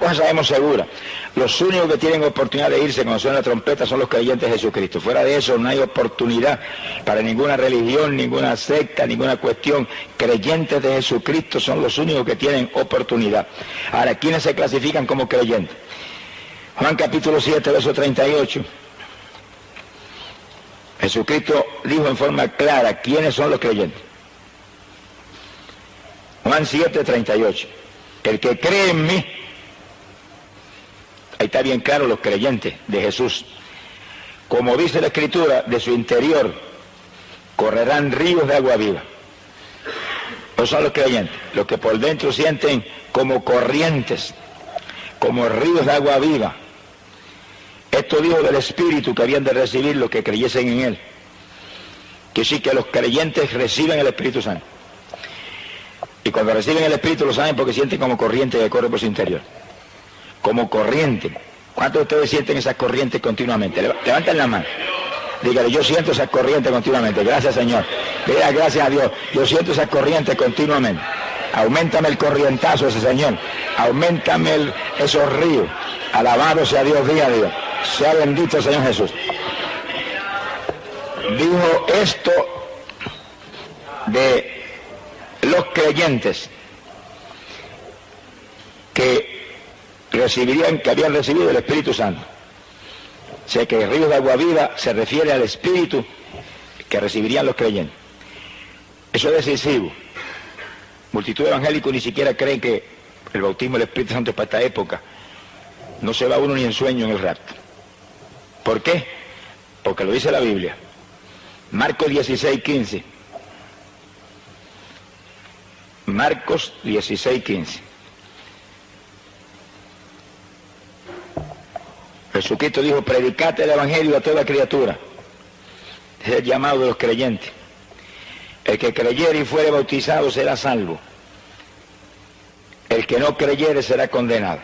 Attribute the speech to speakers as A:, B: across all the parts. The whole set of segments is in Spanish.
A: cosa sabemos segura: los únicos que tienen oportunidad de irse cuando suena la trompeta son los creyentes de Jesucristo. Fuera de eso no hay oportunidad para ninguna religión, ninguna secta, ninguna cuestión. Creyentes de Jesucristo son los únicos que tienen oportunidad. Ahora, ¿quiénes se clasifican como creyentes? Juan capítulo 7, verso 38. Jesucristo dijo en forma clara quiénes son los creyentes. Juan 7, 38. El que cree en mí, ahí está bien claro, los creyentes de Jesús. Como dice la Escritura, de su interior correrán ríos de agua viva. Esos son los creyentes, los que por dentro sienten como corrientes, como ríos de agua viva. Esto dijo del Espíritu que habían de recibir los que creyesen en Él. Que sí, que los creyentes reciben el Espíritu Santo. Y cuando reciben el Espíritu lo saben porque sienten como corriente que corre por su interior. Como corriente. ¿Cuántos de ustedes sienten esas corrientes continuamente? Levanten la mano. Dígale: yo siento esas corrientes continuamente. Gracias, Señor. Diga: gracias a Dios. Yo siento esas corrientes continuamente. Auméntame el corrientazo ese, Señor. Auméntame esos ríos. Alabado sea Dios día a día. Sea bendito el Señor Jesús. Dijo esto de los creyentes que recibirían, que habían recibido el Espíritu Santo. O sea que el río de agua viva se refiere al Espíritu que recibirían los creyentes. Eso es decisivo. Multitud de evangélicos ni siquiera creen que el bautismo del Espíritu Santo es para esta época. No se va uno ni en sueño en el rapto. ¿Por qué? Porque lo dice la Biblia. Marcos 16, 15. Marcos 16, 15. Jesucristo dijo: predicate el evangelio a toda criatura. Es el llamado de los creyentes. El que creyere y fuere bautizado será salvo. El que no creyere será condenado.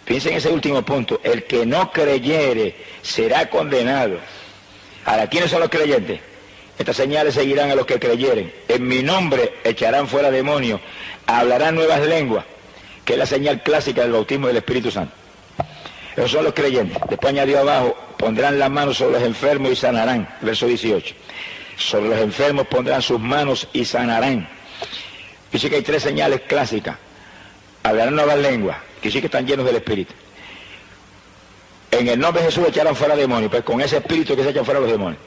A: Piensen en ese último punto: el que no creyere será condenado. Ahora, ¿quiénes son los creyentes? Estas señales seguirán a los que creyeren. En mi nombre echarán fuera demonios, hablarán nuevas lenguas, que es la señal clásica del bautismo del Espíritu Santo. Esos son los creyentes. Después añadió abajo: pondrán las manos sobre los enfermos y sanarán. Verso 18. Sobre los enfermos pondrán sus manos y sanarán. Dice que hay tres señales clásicas. Hablarán nuevas lenguas, que sí que están llenos del Espíritu. En el nombre de Jesús echaron fuera demonios, pues con ese Espíritu que se echan fuera los demonios.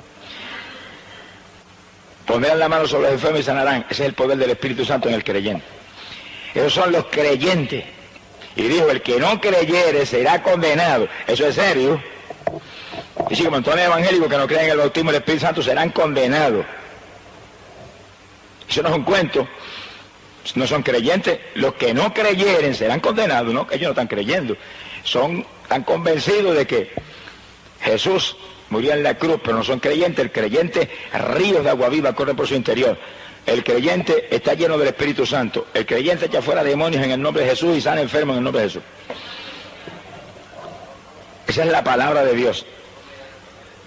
A: Pondrán la mano sobre los enfermos y sanarán. Ese es el poder del Espíritu Santo en el creyente. Esos son los creyentes. Y dijo: el que no creyere será condenado. Eso es serio. Y si, como montones de evangélicos que no creen en el bautismo del Espíritu Santo serán condenados. Eso no es un cuento. No son creyentes. Los que no creyeren serán condenados. No, ellos no están creyendo. Están convencidos de que Jesús murió en la cruz, pero no son creyentes. El creyente, ríos de agua viva corren por su interior. El creyente está lleno del Espíritu Santo. El creyente echa fuera demonios en el nombre de Jesús y sana enfermos en el nombre de Jesús. Esa es la palabra de Dios.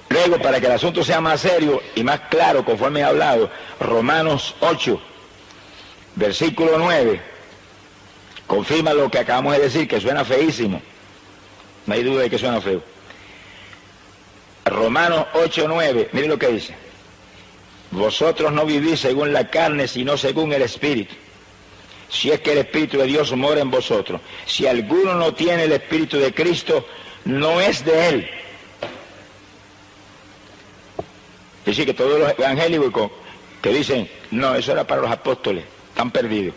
A: Luego, para que el asunto sea más serio y más claro, conforme he hablado, Romanos 8, versículo 9, confirma lo que acabamos de decir, que suena feísimo. No hay duda de que suena feo. Romanos 8, 9, miren lo que dice: vosotros no vivís según la carne, sino según el Espíritu. Si es que el Espíritu de Dios mora en vosotros. Si alguno no tiene el Espíritu de Cristo, no es de Él. Es decir, que todos los evangélicos que dicen: no, eso era para los apóstoles, están perdidos,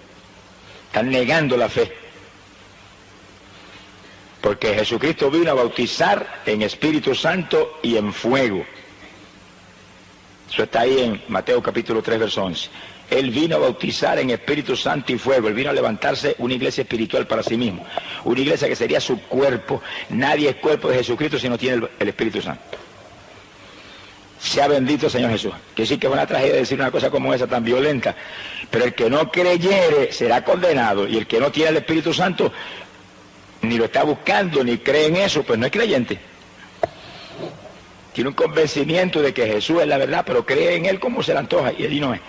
A: están negando la fe. Porque Jesucristo vino a bautizar en Espíritu Santo y en fuego. Eso está ahí en Mateo capítulo 3, verso 11. Él vino a bautizar en Espíritu Santo y fuego. Él vino a levantarse una iglesia espiritual para sí mismo. Una iglesia que sería su cuerpo. Nadie es cuerpo de Jesucristo si no tiene el Espíritu Santo. Sea bendito el Señor Jesús. Que sí que es una tragedia decir una cosa como esa tan violenta. Pero el que no creyere será condenado. Y el que no tiene el Espíritu Santo, ni lo está buscando, ni cree en eso, pues no es creyente. Tiene un convencimiento de que Jesús es la verdad, pero cree en Él como se le antoja, y allí no es.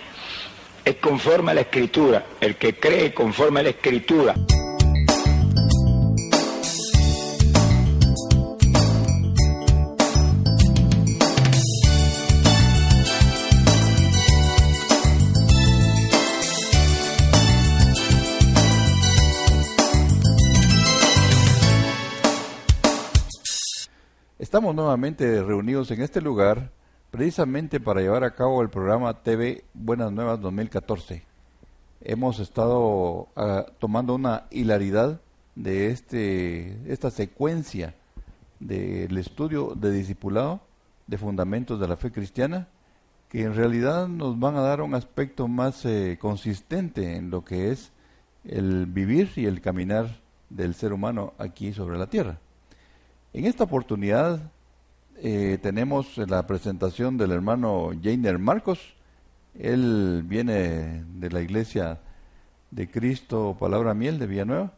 A: Es conforme a la Escritura. El que cree conforme a la Escritura
B: Estamos nuevamente reunidos en este lugar precisamente para llevar a cabo el programa TV Buenas Nuevas 2014. Hemos estado tomando una hilaridad de esta secuencia del estudio de discipulado de fundamentos de la fe cristiana, que en realidad nos van a dar un aspecto más consistente en lo que es el vivir y el caminar del ser humano aquí sobre la tierra. En esta oportunidad tenemos la presentación del hermano Jainer Marcos. Él viene de la Iglesia de Cristo Palabra Miel de Villanueva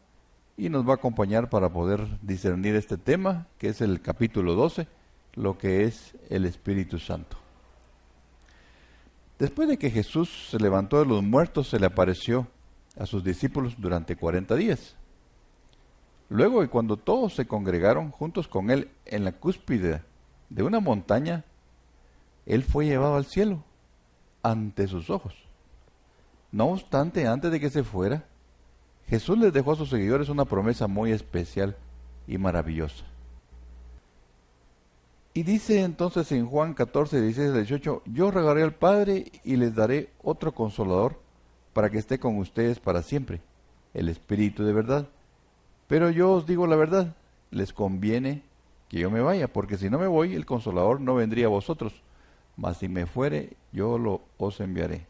B: y nos va a acompañar para poder discernir este tema, que es el capítulo 12, lo que es el Espíritu Santo. Después de que Jesús se levantó de los muertos, se le apareció a sus discípulos durante 40 días. Luego, y cuando todos se congregaron juntos con él en la cúspide de una montaña, él fue llevado al cielo ante sus ojos. No obstante, antes de que se fuera, Jesús les dejó a sus seguidores una promesa muy especial y maravillosa. Y dice entonces en Juan 14, 16 al 18, yo rogaré al Padre y les daré otro consolador para que esté con ustedes para siempre, el Espíritu de verdad. Pero yo os digo la verdad, les conviene que yo me vaya, porque si no me voy, el Consolador no vendría a vosotros, mas si me fuere, yo os enviaré.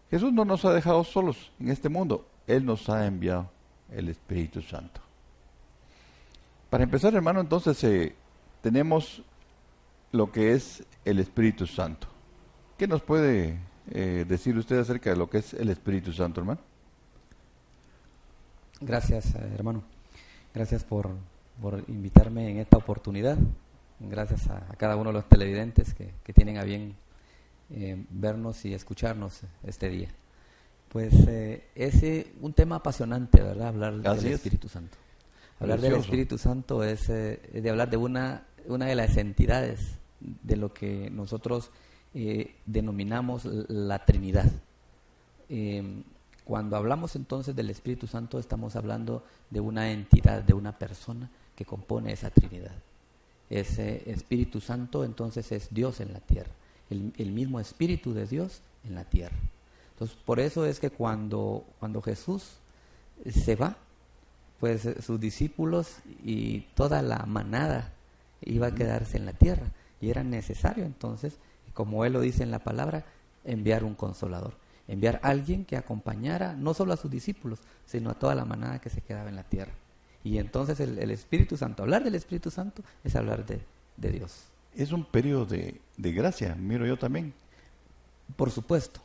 B: Jesús no nos ha dejado solos en este mundo, Él nos ha enviado el Espíritu Santo. Para empezar, hermano, entonces tenemos lo que es el Espíritu Santo. ¿Qué nos puede decir usted acerca de lo que es el Espíritu Santo, hermano?
C: Gracias, hermano. Gracias por invitarme en esta oportunidad. Gracias a cada uno de los televidentes que tienen a bien vernos y escucharnos este día. Pues es un tema apasionante, ¿verdad? Hablar del Espíritu Santo. Hablar del Espíritu Santo es de hablar de una de las entidades de lo que nosotros denominamos la Trinidad. Cuando hablamos entonces del Espíritu Santo, estamos hablando de una entidad, de una persona que compone esa Trinidad. Ese Espíritu Santo entonces es Dios en la tierra, el mismo Espíritu de Dios en la tierra. Entonces, por eso es que cuando Jesús se va, pues sus discípulos y toda la manada iba a quedarse en la tierra. Y era necesario entonces, como Él lo dice en la palabra, enviar un consolador. Enviar a alguien que acompañara no solo a sus discípulos, sino a toda la manada que se quedaba en la tierra. Y entonces el Espíritu Santo, hablar del Espíritu Santo es hablar de Dios.
B: Es un periodo de gracia, miro yo también.
C: Por supuesto.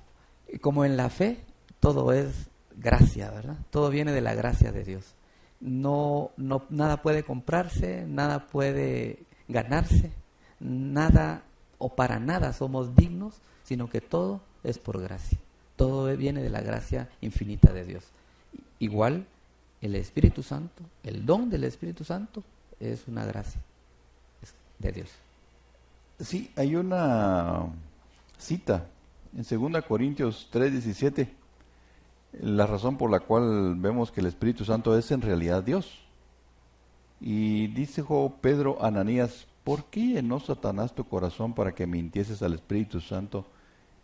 C: Como en la fe, todo es gracia, ¿verdad? Todo viene de la gracia de Dios. Nada puede comprarse, nada puede ganarse, nada o para nada somos dignos, sino que todo es por gracia. Todo viene de la gracia infinita de Dios. Igual, el Espíritu Santo, el don del Espíritu Santo, es una gracia de Dios.
B: Sí, hay una cita en 2 Corintios 3:17, la razón por la cual vemos que el Espíritu Santo es en realidad Dios. Y dice Pedro a Ananías, ¿por qué llenó Satanás tu corazón para que mintieses al Espíritu Santo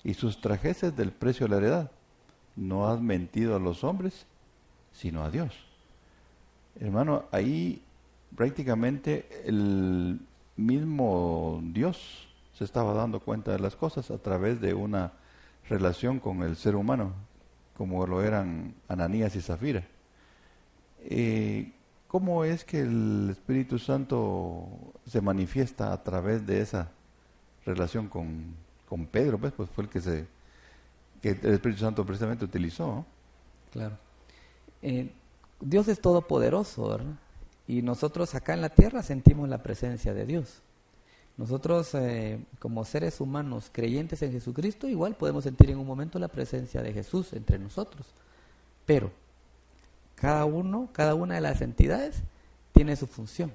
B: y sustrajeses del precio de la heredad? No has mentido a los hombres, sino a Dios. Hermano, ahí prácticamente el mismo Dios se estaba dando cuenta de las cosas a través de una relación con el ser humano, como lo eran Ananías y Zafira. ¿Cómo es que el Espíritu Santo se manifiesta a través de esa relación con Pedro? Pues fue el que el Espíritu Santo precisamente utilizó, ¿no?
C: Claro. Dios es todopoderoso, ¿verdad? Y nosotros acá en la tierra sentimos la presencia de Dios. Nosotros como seres humanos creyentes en Jesucristo igual podemos sentir en un momento la presencia de Jesús entre nosotros. Pero cada una de las entidades tiene su función.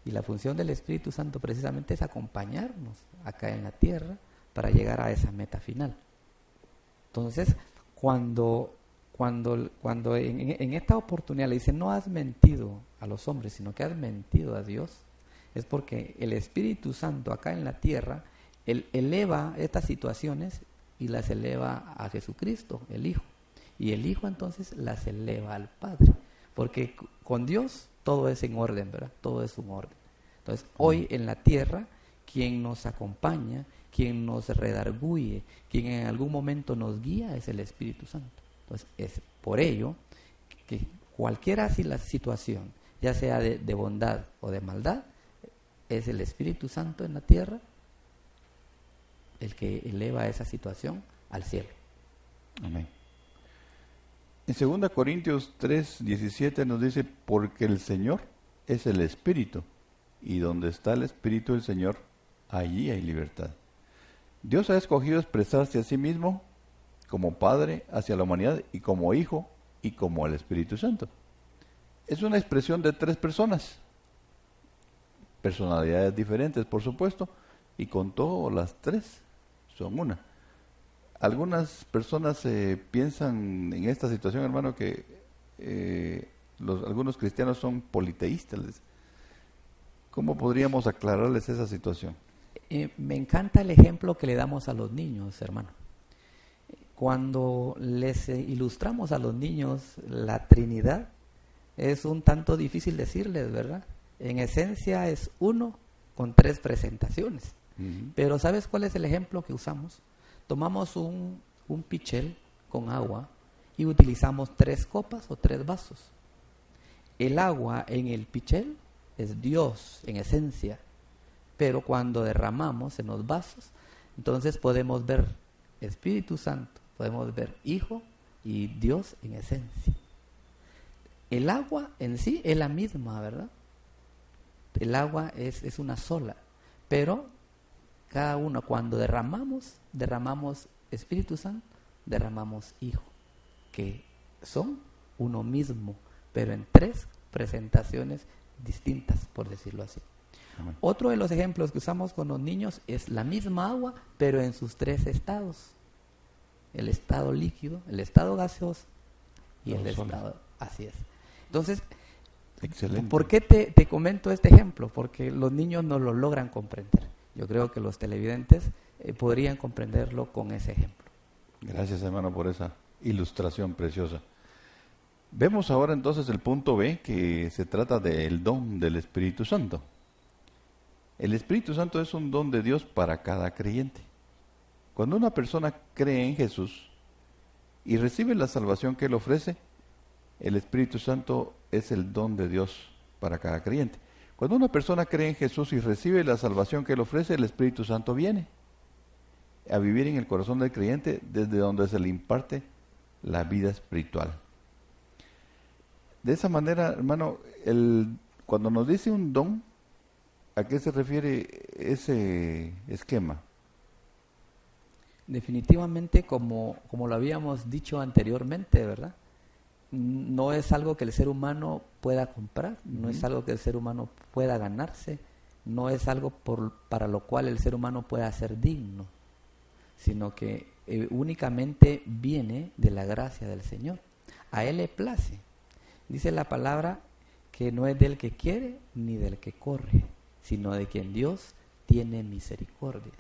C: Y la función del Espíritu Santo precisamente es acompañarnos acá en la tierra para llegar a esa meta final. Entonces, cuando en esta oportunidad le dice, no has mentido a los hombres, sino que has mentido a Dios, es porque el Espíritu Santo acá en la tierra, él eleva estas situaciones y las eleva a Jesucristo, el Hijo. Y el Hijo entonces las eleva al Padre. Porque con Dios todo es en orden, ¿verdad? Todo es un orden. Entonces, hoy en la tierra, quien nos acompaña, quien nos redarguye, quien en algún momento nos guía es el Espíritu Santo. Entonces, es por ello que cualquiera si la situación, ya sea de bondad o de maldad, es el Espíritu Santo en la tierra el que eleva esa situación al cielo.
B: Amén. En 2 Corintios 3:17 nos dice, porque el Señor es el Espíritu, y donde está el Espíritu del Señor, allí hay libertad. Dios ha escogido expresarse a sí mismo como Padre hacia la humanidad y como Hijo y como el Espíritu Santo. Es una expresión de 3 personas, personalidades diferentes, por supuesto, y con todo las 3 son una. Algunas personas piensan en esta situación, hermano, que algunos cristianos son politeístas. ¿Cómo podríamos aclararles esa situación?
C: Me encanta el ejemplo que le damos a los niños, hermano. Cuando les ilustramos a los niños la Trinidad, es un tanto difícil decirles, ¿verdad? En esencia es uno con 3 presentaciones. Uh-huh. Pero ¿sabes cuál es el ejemplo que usamos? Tomamos un pichel con agua y utilizamos 3 copas o 3 vasos. El agua en el pichel es Dios en esencia, pero cuando derramamos en los vasos, entonces podemos ver Espíritu Santo, podemos ver Hijo y Dios en esencia. El agua en sí es la misma, ¿verdad? El agua es una sola, pero cada uno cuando derramamos Espíritu Santo, derramamos Hijo, que son uno mismo, pero en 3 presentaciones distintas, por decirlo así. Amén. Otro de los ejemplos que usamos con los niños es la misma agua, pero en sus 3 estados. El estado líquido, el estado gaseoso y el estado... Así es. Entonces, excelente. ¿Por qué te comento este ejemplo? Porque los niños no lo logran comprender. Yo creo que los televidentes podrían comprenderlo con ese ejemplo.
B: Gracias, hermano, por esa ilustración preciosa. Vemos ahora entonces el punto B, que se trata del don del Espíritu Santo. El Espíritu Santo es un don de Dios para cada creyente. Cuando una persona cree en Jesús y recibe la salvación que Él ofrece, el Espíritu Santo es el don de Dios para cada creyente. Cuando una persona cree en Jesús y recibe la salvación que Él ofrece, el Espíritu Santo viene a vivir en el corazón del creyente, desde donde se le imparte la vida espiritual. De esa manera, hermano, cuando nos dice un don, ¿a qué se refiere ese esquema?
C: Definitivamente, como lo habíamos dicho anteriormente, ¿verdad? No es algo que el ser humano pueda comprar, no es algo que el ser humano pueda ganarse, no es algo para lo cual el ser humano pueda ser digno, sino que únicamente viene de la gracia del Señor. A Él le place. Dice la palabra que no es del que quiere ni del que corre, sino de quien Dios tiene misericordia.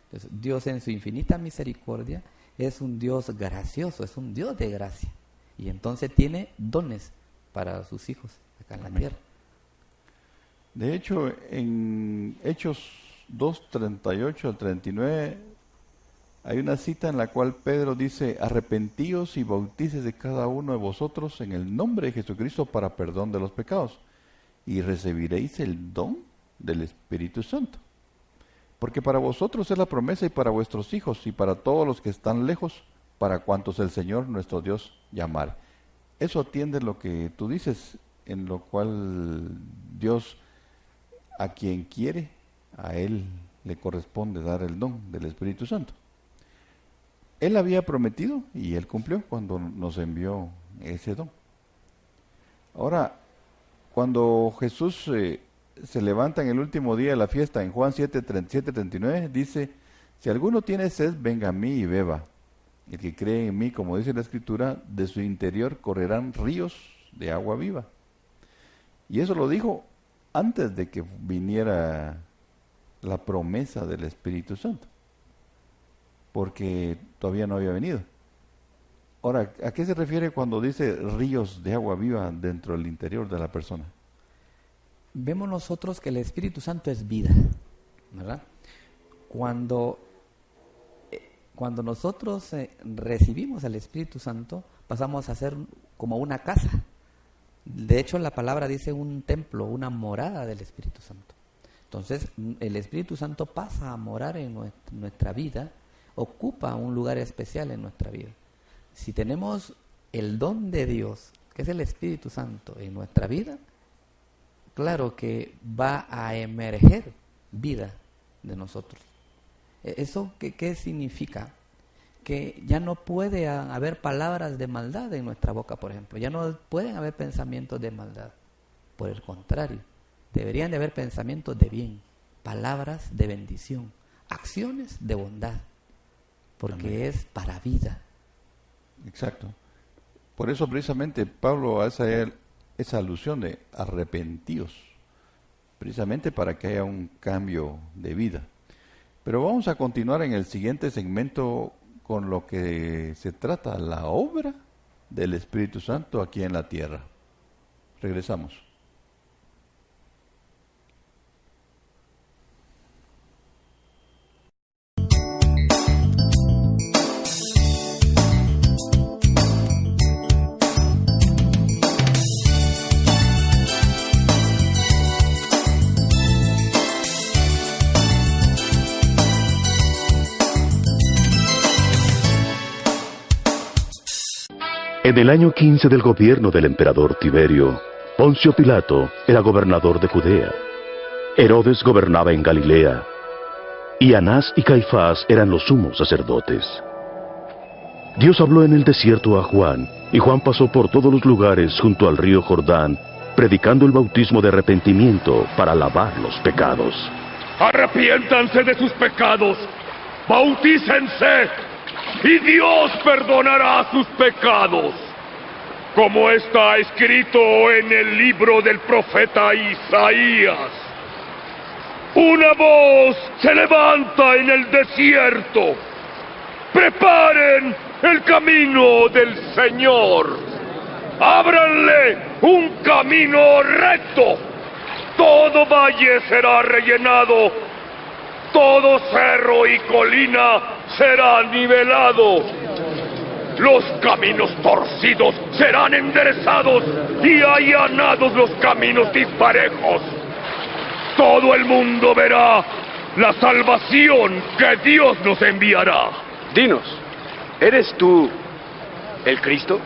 C: Entonces, Dios en su infinita misericordia es un Dios gracioso, es un Dios de gracia. Y entonces tiene dones para sus hijos acá en la tierra.
B: De hecho, en Hechos 2:38 al 39 hay una cita en la cual Pedro dice: arrepentíos y bautícese de cada uno de vosotros en el nombre de Jesucristo para perdón de los pecados, y recibiréis el don del Espíritu Santo. Porque para vosotros es la promesa, y para vuestros hijos, y para todos los que están lejos, para cuantos el Señor nuestro Dios llamar. Eso atiende lo que tú dices, en lo cual Dios, a quien quiere, a Él le corresponde dar el don del Espíritu Santo. Él había prometido y Él cumplió cuando nos envió ese don. Ahora, cuando Jesús se levanta en el último día de la fiesta, en Juan 7:37-39, dice: si alguno tiene sed, venga a mí y beba. El que cree en mí, como dice la Escritura, de su interior correrán ríos de agua viva. Y eso lo dijo antes de que viniera la promesa del Espíritu Santo, porque todavía no había venido. Ahora, ¿a qué se refiere cuando dice ríos de agua viva dentro del interior de la persona?
C: Vemos nosotros que el Espíritu Santo es vida, ¿verdad? Cuando nosotros recibimos al Espíritu Santo, pasamos a ser como una casa. De hecho, la palabra dice un templo, una morada del Espíritu Santo. Entonces, el Espíritu Santo pasa a morar en nuestra vida, ocupa un lugar especial en nuestra vida. Si tenemos el don de Dios, que es el Espíritu Santo, en nuestra vida, claro que va a emerger vida de nosotros. ¿Eso qué significa? Que ya no puede haber palabras de maldad en nuestra boca, por ejemplo. Ya no pueden haber pensamientos de maldad. Por el contrario, deberían de haber pensamientos de bien, palabras de bendición, acciones de bondad, porque Amén. Es para vida.
B: Exacto. Por eso precisamente Pablo hace esa alusión de arrepentíos, precisamente para que haya un cambio de vida. Pero vamos a continuar en el siguiente segmento con lo que se trata, la obra del Espíritu Santo aquí en la tierra. Regresamos.
D: En el año 15 del gobierno del emperador Tiberio, Poncio Pilato era gobernador de Judea. Herodes gobernaba en Galilea, y Anás y Caifás eran los sumos sacerdotes. Dios habló en el desierto a Juan, y Juan pasó por todos los lugares junto al río Jordán, predicando el bautismo de arrepentimiento para lavar los pecados.
E: Arrepiéntanse de sus pecados, bautícense, y Dios perdonará sus pecados, como está escrito en el libro del profeta Isaías. Una voz se levanta en el desierto: preparen el camino del Señor, ábranle un camino recto. Todo valle será rellenado, todo cerro y colina será nivelado. Los caminos torcidos serán enderezados y allanados los caminos disparejos. Todo el mundo verá la salvación que Dios nos enviará.
F: Dinos, ¿eres tú el Cristo?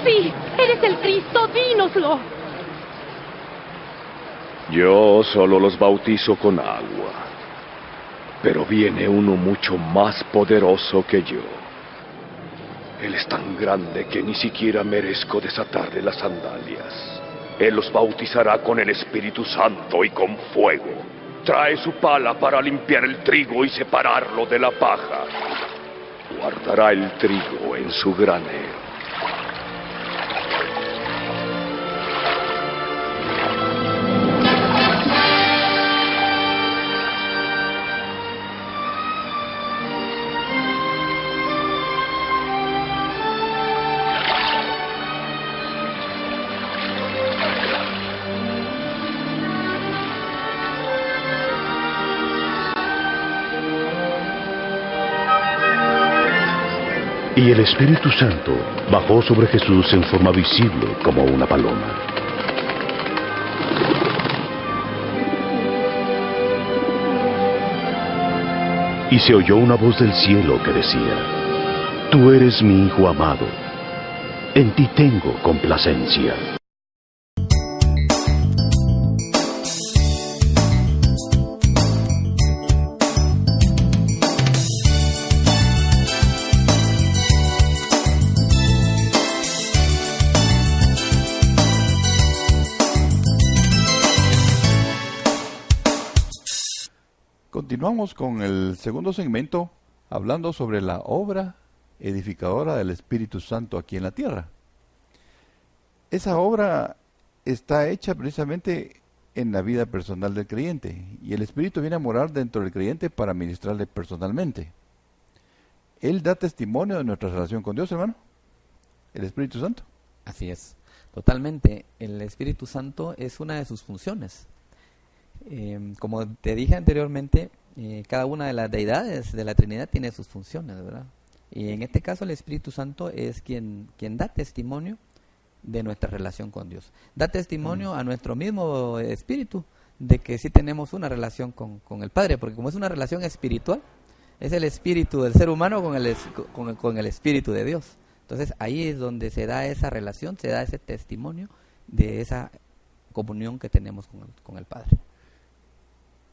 G: Sí, eres el Cristo, dínoslo.
E: Yo solo los bautizo con agua, pero viene uno mucho más poderoso que yo. Él es tan grande que ni siquiera merezco desatarle las sandalias. Él los bautizará con el Espíritu Santo y con fuego. Trae su pala para limpiar el trigo y separarlo de la paja. Guardará el trigo en su granero.
D: Y el Espíritu Santo bajó sobre Jesús en forma visible como una paloma. Y se oyó una voz del cielo que decía: Tú eres mi Hijo amado, en ti tengo complacencia.
B: Continuamos con el segundo segmento, hablando sobre la obra edificadora del Espíritu Santo aquí en la tierra. Esa obra está hecha precisamente en la vida personal del creyente. Y el Espíritu viene a morar dentro del creyente para ministrarle personalmente. Él da testimonio de nuestra relación con Dios, hermano. El Espíritu Santo.
C: Así es, totalmente. El Espíritu Santo es una de sus funciones. Como te dije anteriormente, cada una de las deidades de la Trinidad tiene sus funciones, ¿verdad? Y en este caso el Espíritu Santo es quien da testimonio de nuestra relación con Dios. Da testimonio a nuestro mismo espíritu de que sí tenemos una relación con el Padre, porque como es una relación espiritual, es el espíritu del ser humano con el espíritu de Dios. Entonces ahí es donde se da esa relación, se da ese testimonio de esa comunión que tenemos con el Padre.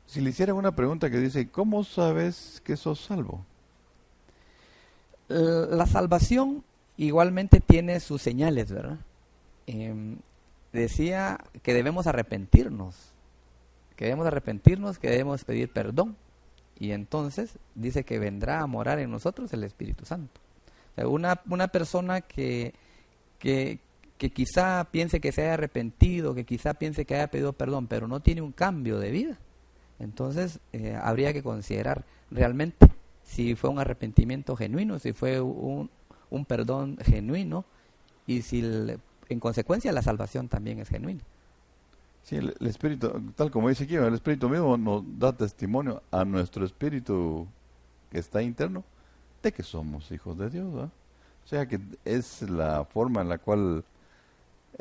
B: Si le hiciera una pregunta que dice, ¿cómo sabes que sos salvo?
C: La salvación igualmente tiene sus señales, ¿verdad? Decía que debemos arrepentirnos, que debemos pedir perdón. Y entonces dice que vendrá a morar en nosotros el Espíritu Santo. O sea, una persona que quizá piense que se haya arrepentido, que quizá piense que haya pedido perdón, pero no tiene un cambio de vida, entonces habría que considerar realmente si fue un arrepentimiento genuino, si fue un perdón genuino, y si en consecuencia la salvación también es genuina.
B: Sí, el Espíritu, tal como dice aquí, el Espíritu mismo nos da testimonio a nuestro espíritu que está interno de que somos hijos de Dios, ¿verdad? O sea que es la forma en la cual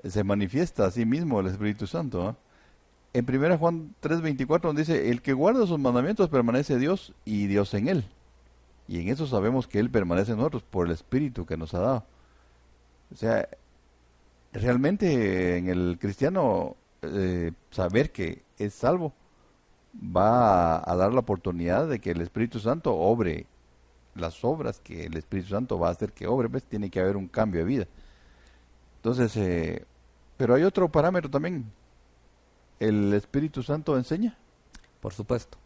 B: se manifiesta a sí mismo el Espíritu Santo, ¿verdad? En 1 Juan 3:24 nos dice, el que guarda sus mandamientos permanece Dios y Dios en él. Y en eso sabemos que Él permanece en nosotros por el Espíritu que nos ha dado. O sea, realmente en el cristiano saber que es salvo va a dar la oportunidad de que el Espíritu Santo obre las obras que el Espíritu Santo va a hacer que obre, pues tiene que haber un cambio de vida. Entonces, pero hay otro parámetro también. ¿El Espíritu Santo enseña?
C: Por supuesto.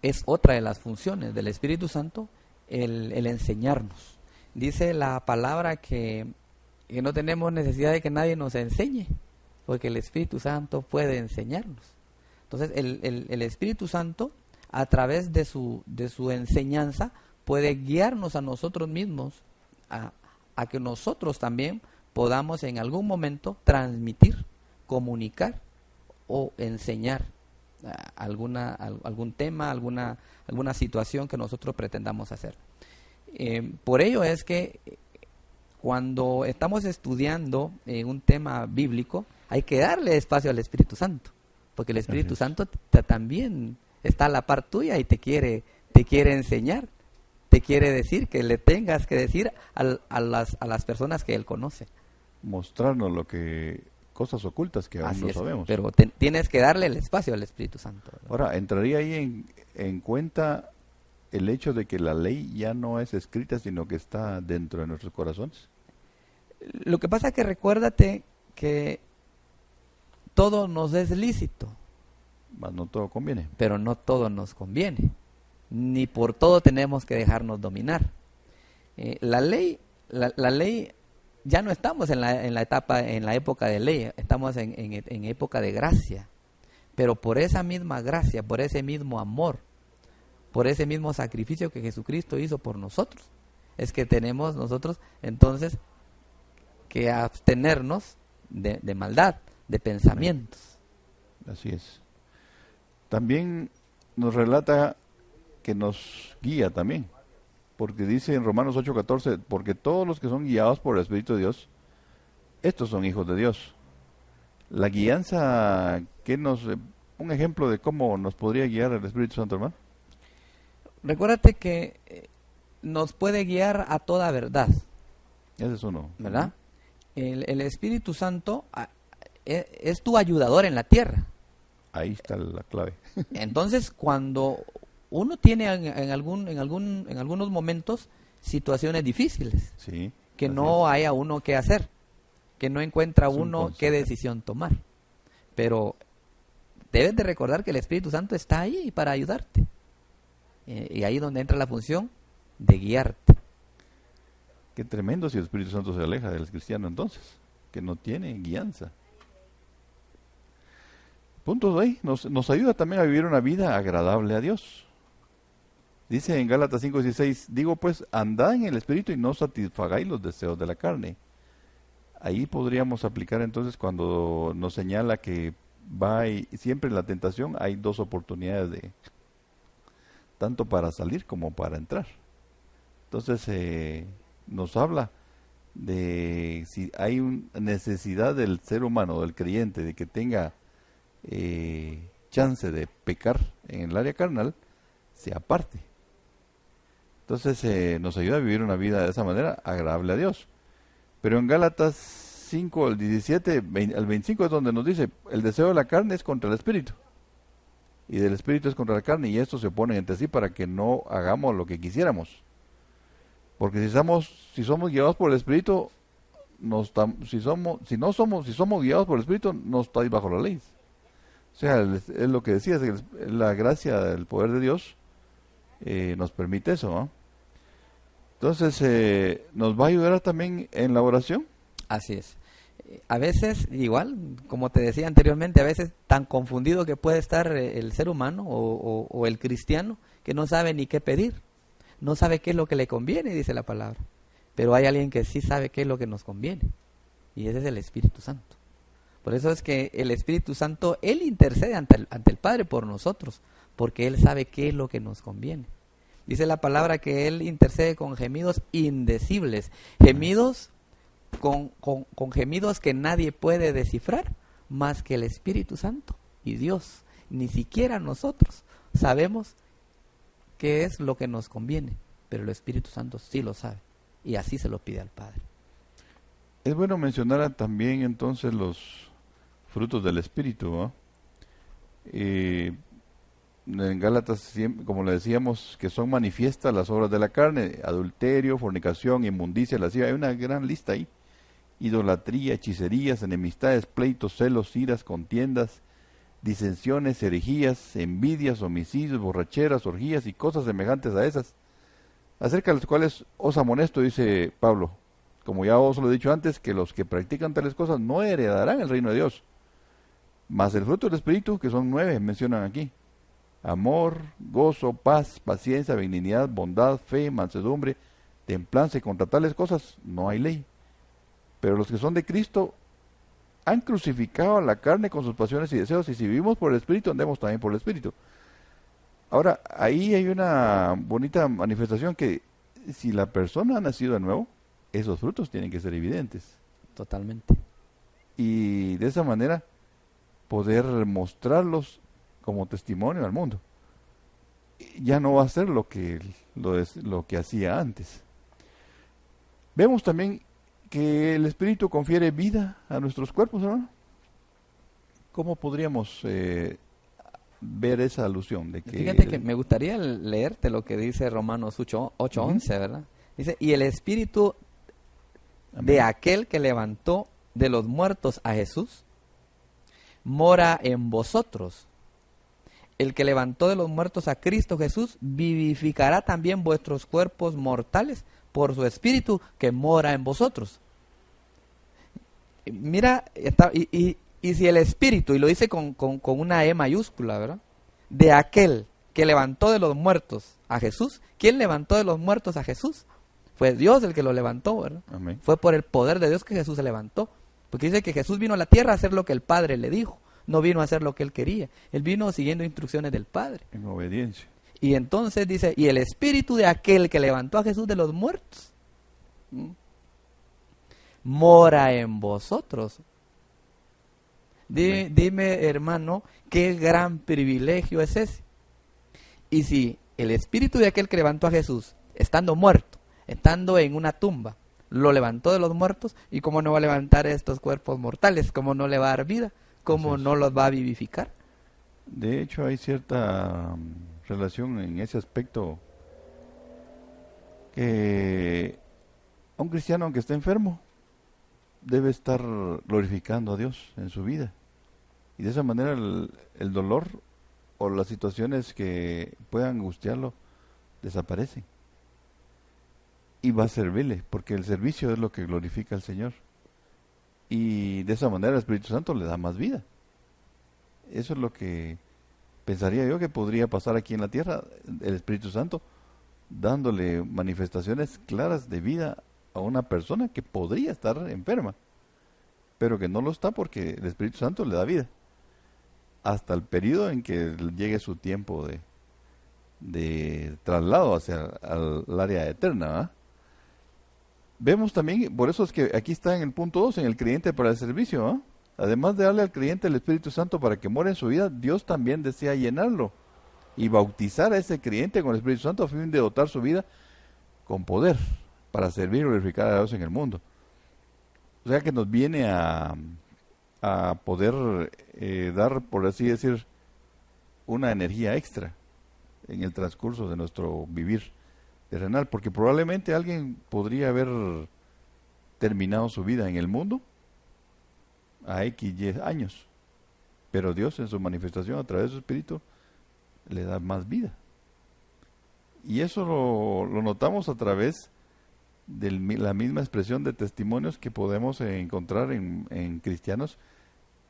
C: Es otra de las funciones del Espíritu Santo el enseñarnos. Dice la palabra que no tenemos necesidad de que nadie nos enseñe, porque el Espíritu Santo puede enseñarnos. Entonces el Espíritu Santo, a través de su enseñanza, puede guiarnos a nosotros mismos a que nosotros también podamos en algún momento transmitir, comunicar o enseñar algún tema, alguna situación que nosotros pretendamos hacer. Por ello es que cuando estamos estudiando un tema bíblico, hay que darle espacio al Espíritu Santo, porque el Espíritu Santo también está a la par tuya y te quiere enseñar, te quiere decir que le tengas que decir a las personas que Él conoce.
B: Mostrarnos cosas ocultas que aún no sabemos.
C: Pero tienes que darle el espacio al Espíritu Santo, ¿verdad?
B: Ahora, ¿entraría ahí en cuenta el hecho de que la ley ya no es escrita, sino que está dentro de nuestros corazones?
C: Lo que pasa es que recuérdate que todo nos es lícito.
B: Mas no todo conviene.
C: Pero no todo nos conviene. Ni por todo tenemos que dejarnos dominar. La ley, ya no estamos en la época de ley, estamos en época de gracia. Pero por esa misma gracia, por ese mismo amor, por ese mismo sacrificio que Jesucristo hizo por nosotros, es que tenemos nosotros entonces que abstenernos de maldad, de pensamientos.
B: Así es. También nos relata que nos guía también, porque dice en Romanos 8:14, porque todos los que son guiados por el Espíritu de Dios, estos son hijos de Dios. La guianza, un ejemplo de cómo nos podría guiar el Espíritu Santo, hermano.
C: Recuérdate que nos puede guiar a toda verdad.
B: Ese es uno.
C: ¿Verdad? El Espíritu Santo es tu ayudador en la tierra.
B: Ahí está la clave.
C: Entonces, cuando uno tiene en algunos momentos situaciones difíciles,
B: sí,
C: que no haya uno qué hacer, que no encuentra uno qué decisión tomar. Pero debes de recordar que el Espíritu Santo está ahí para ayudarte. Y ahí es donde entra la función de guiarte.
B: Qué tremendo si el Espíritu Santo se aleja del cristiano entonces, que no tiene guianza. puntos ahí. Nos ayuda también a vivir una vida agradable a Dios. Dice en Gálatas 5:16, digo pues, andad en el Espíritu y no satisfagáis los deseos de la carne. Ahí podríamos aplicar entonces cuando nos señala que siempre en la tentación hay dos oportunidades tanto para salir como para entrar. Entonces nos habla de si hay una necesidad del ser humano, del creyente, de que tenga chance de pecar en el área carnal, se aparte. Entonces nos ayuda a vivir una vida de esa manera agradable a Dios. Pero en Gálatas 5, al 17, al 25 es donde nos dice, el deseo de la carne es contra el espíritu, y del espíritu es contra la carne, y estos se oponen entre sí para que no hagamos lo que quisiéramos. Porque si somos guiados por el espíritu, si somos guiados por el espíritu, no estáis bajo la ley. O sea, es lo que decías, la gracia del poder de Dios nos permite eso, ¿no? Entonces, nos va a ayudar también en la oración.
C: Así es. A veces, igual, como te decía anteriormente, a veces tan confundido que puede estar el ser humano o el cristiano, que no sabe ni qué pedir, no sabe qué es lo que le conviene, dice la palabra. Pero hay alguien que sí sabe qué es lo que nos conviene, y ese es el Espíritu Santo. Por eso es que el Espíritu Santo, Él intercede ante el Padre por nosotros, porque Él sabe qué es lo que nos conviene. Dice la palabra que Él intercede con gemidos indecibles, gemidos con gemidos que nadie puede descifrar, más que el Espíritu Santo y Dios. Ni siquiera nosotros sabemos qué es lo que nos conviene, pero el Espíritu Santo sí lo sabe, y así se lo pide al Padre.
B: Es bueno mencionar también entonces los frutos del Espíritu, ¿no? En Gálatas, como le decíamos, que son manifiestas las obras de la carne: adulterio, fornicación, inmundicia, lascivia. Hay una gran lista ahí: idolatría, hechicerías, enemistades, pleitos, celos, iras, contiendas, disensiones, herejías, envidias, homicidios, borracheras, orgías y cosas semejantes a esas, acerca de las cuales os amonesto, dice Pablo, como ya os lo he dicho antes, que los que practican tales cosas no heredarán el reino de Dios. Mas el fruto del Espíritu, que son 9, mencionan aquí: amor, gozo, paz, paciencia, benignidad, bondad, fe, mansedumbre, templanza, y contra tales cosas no hay ley. Pero los que son de Cristo han crucificado a la carne con sus pasiones y deseos, y si vivimos por el Espíritu, andemos también por el Espíritu. Ahora, ahí hay una bonita manifestación, que si la persona ha nacido de nuevo, esos frutos tienen que ser evidentes.
C: Totalmente.
B: Y de esa manera poder mostrarlos como testimonio al mundo. Ya no va a ser lo que hacía antes. Vemos también que el Espíritu confiere vida a nuestros cuerpos, ¿no? ¿Cómo podríamos ver esa alusión? De que
C: Fíjate que me gustaría leerte lo que dice Romanos 8:11, ¿verdad? Dice, y el Espíritu de aquel que levantó de los muertos a Jesús mora en vosotros. El que levantó de los muertos a Cristo Jesús vivificará también vuestros cuerpos mortales por su Espíritu que mora en vosotros. Mira, y si el Espíritu, y lo dice con una E mayúscula, ¿verdad? De aquel que levantó de los muertos a Jesús. ¿Quién levantó de los muertos a Jesús? Fue Dios el que lo levantó, ¿verdad?
B: Amén.
C: Fue por el poder de Dios que Jesús se levantó. Porque dice que Jesús vino a la tierra a hacer lo que el Padre le dijo. No vino a hacer lo que él quería. Él vino siguiendo instrucciones del Padre.
B: En obediencia.
C: Y entonces dice, y el Espíritu de aquel que levantó a Jesús de los muertos mora en vosotros. Dime, hermano, qué gran privilegio es ese. Y si el Espíritu de aquel que levantó a Jesús, estando muerto, estando en una tumba, lo levantó de los muertos, ¿y cómo no va a levantar estos cuerpos mortales? ¿Cómo no le va a dar vida? ¿Cómo no los va a vivificar?
B: De hecho, hay cierta relación en ese aspecto, que a un cristiano, aunque esté enfermo, debe estar glorificando a Dios en su vida. Y de esa manera el dolor o las situaciones que puedan angustiarlo desaparecen. Y va a servirle, porque el servicio es lo que glorifica al Señor. Y de esa manera el Espíritu Santo le da más vida. Eso es lo que pensaría yo que podría pasar aquí en la tierra, el Espíritu Santo, dándole manifestaciones claras de vida a una persona que podría estar enferma, pero que no lo está porque el Espíritu Santo le da vida, hasta el periodo en que llegue su tiempo de traslado hacia el área eterna, ¿verdad? Vemos también, por eso es que aquí está en el punto 2, en el creyente para el servicio, ¿verdad? Además de darle al creyente el Espíritu Santo para que muera en su vida, Dios también desea llenarlo y bautizar a ese creyente con el Espíritu Santo a fin de dotar su vida con poder para servir y glorificar a Dios en el mundo. O sea que nos viene a poder dar, por así decir, una energía extra en el transcurso de nuestro vivir terrenal, porque probablemente alguien podría haber terminado su vida en el mundo a X años, pero Dios en su manifestación a través de su Espíritu le da más vida. Y eso lo notamos a través de la misma expresión de testimonios que podemos encontrar en cristianos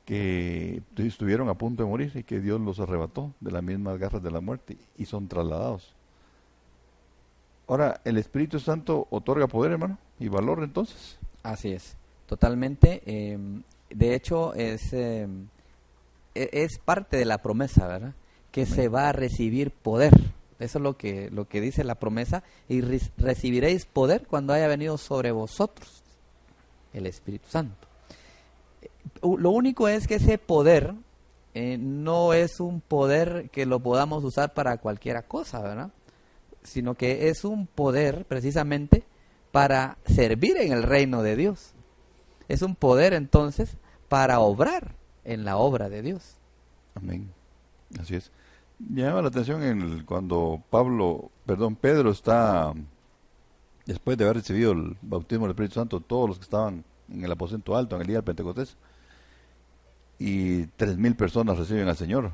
B: que estuvieron a punto de morir y que Dios los arrebató de las mismas garras de la muerte y son trasladados. Ahora, ¿el Espíritu Santo otorga poder, hermano, y valor entonces?
C: Así es, totalmente. De hecho, es parte de la promesa, ¿verdad? Que se va a recibir poder. Eso es lo que dice la promesa. Y recibiréis poder cuando haya venido sobre vosotros el Espíritu Santo. Lo único es que ese poder no es un poder que lo podamos usar para cualquier cosa, ¿verdad? Sino que es un poder precisamente para servir en el reino de Dios. Es un poder entonces para obrar en la obra de Dios.
B: Amén. Así es. Me llama la atención cuando Pedro está, después de haber recibido el bautismo del Espíritu Santo, todos los que estaban en el aposento alto en el día del Pentecostés, y 3,000 personas reciben al Señor.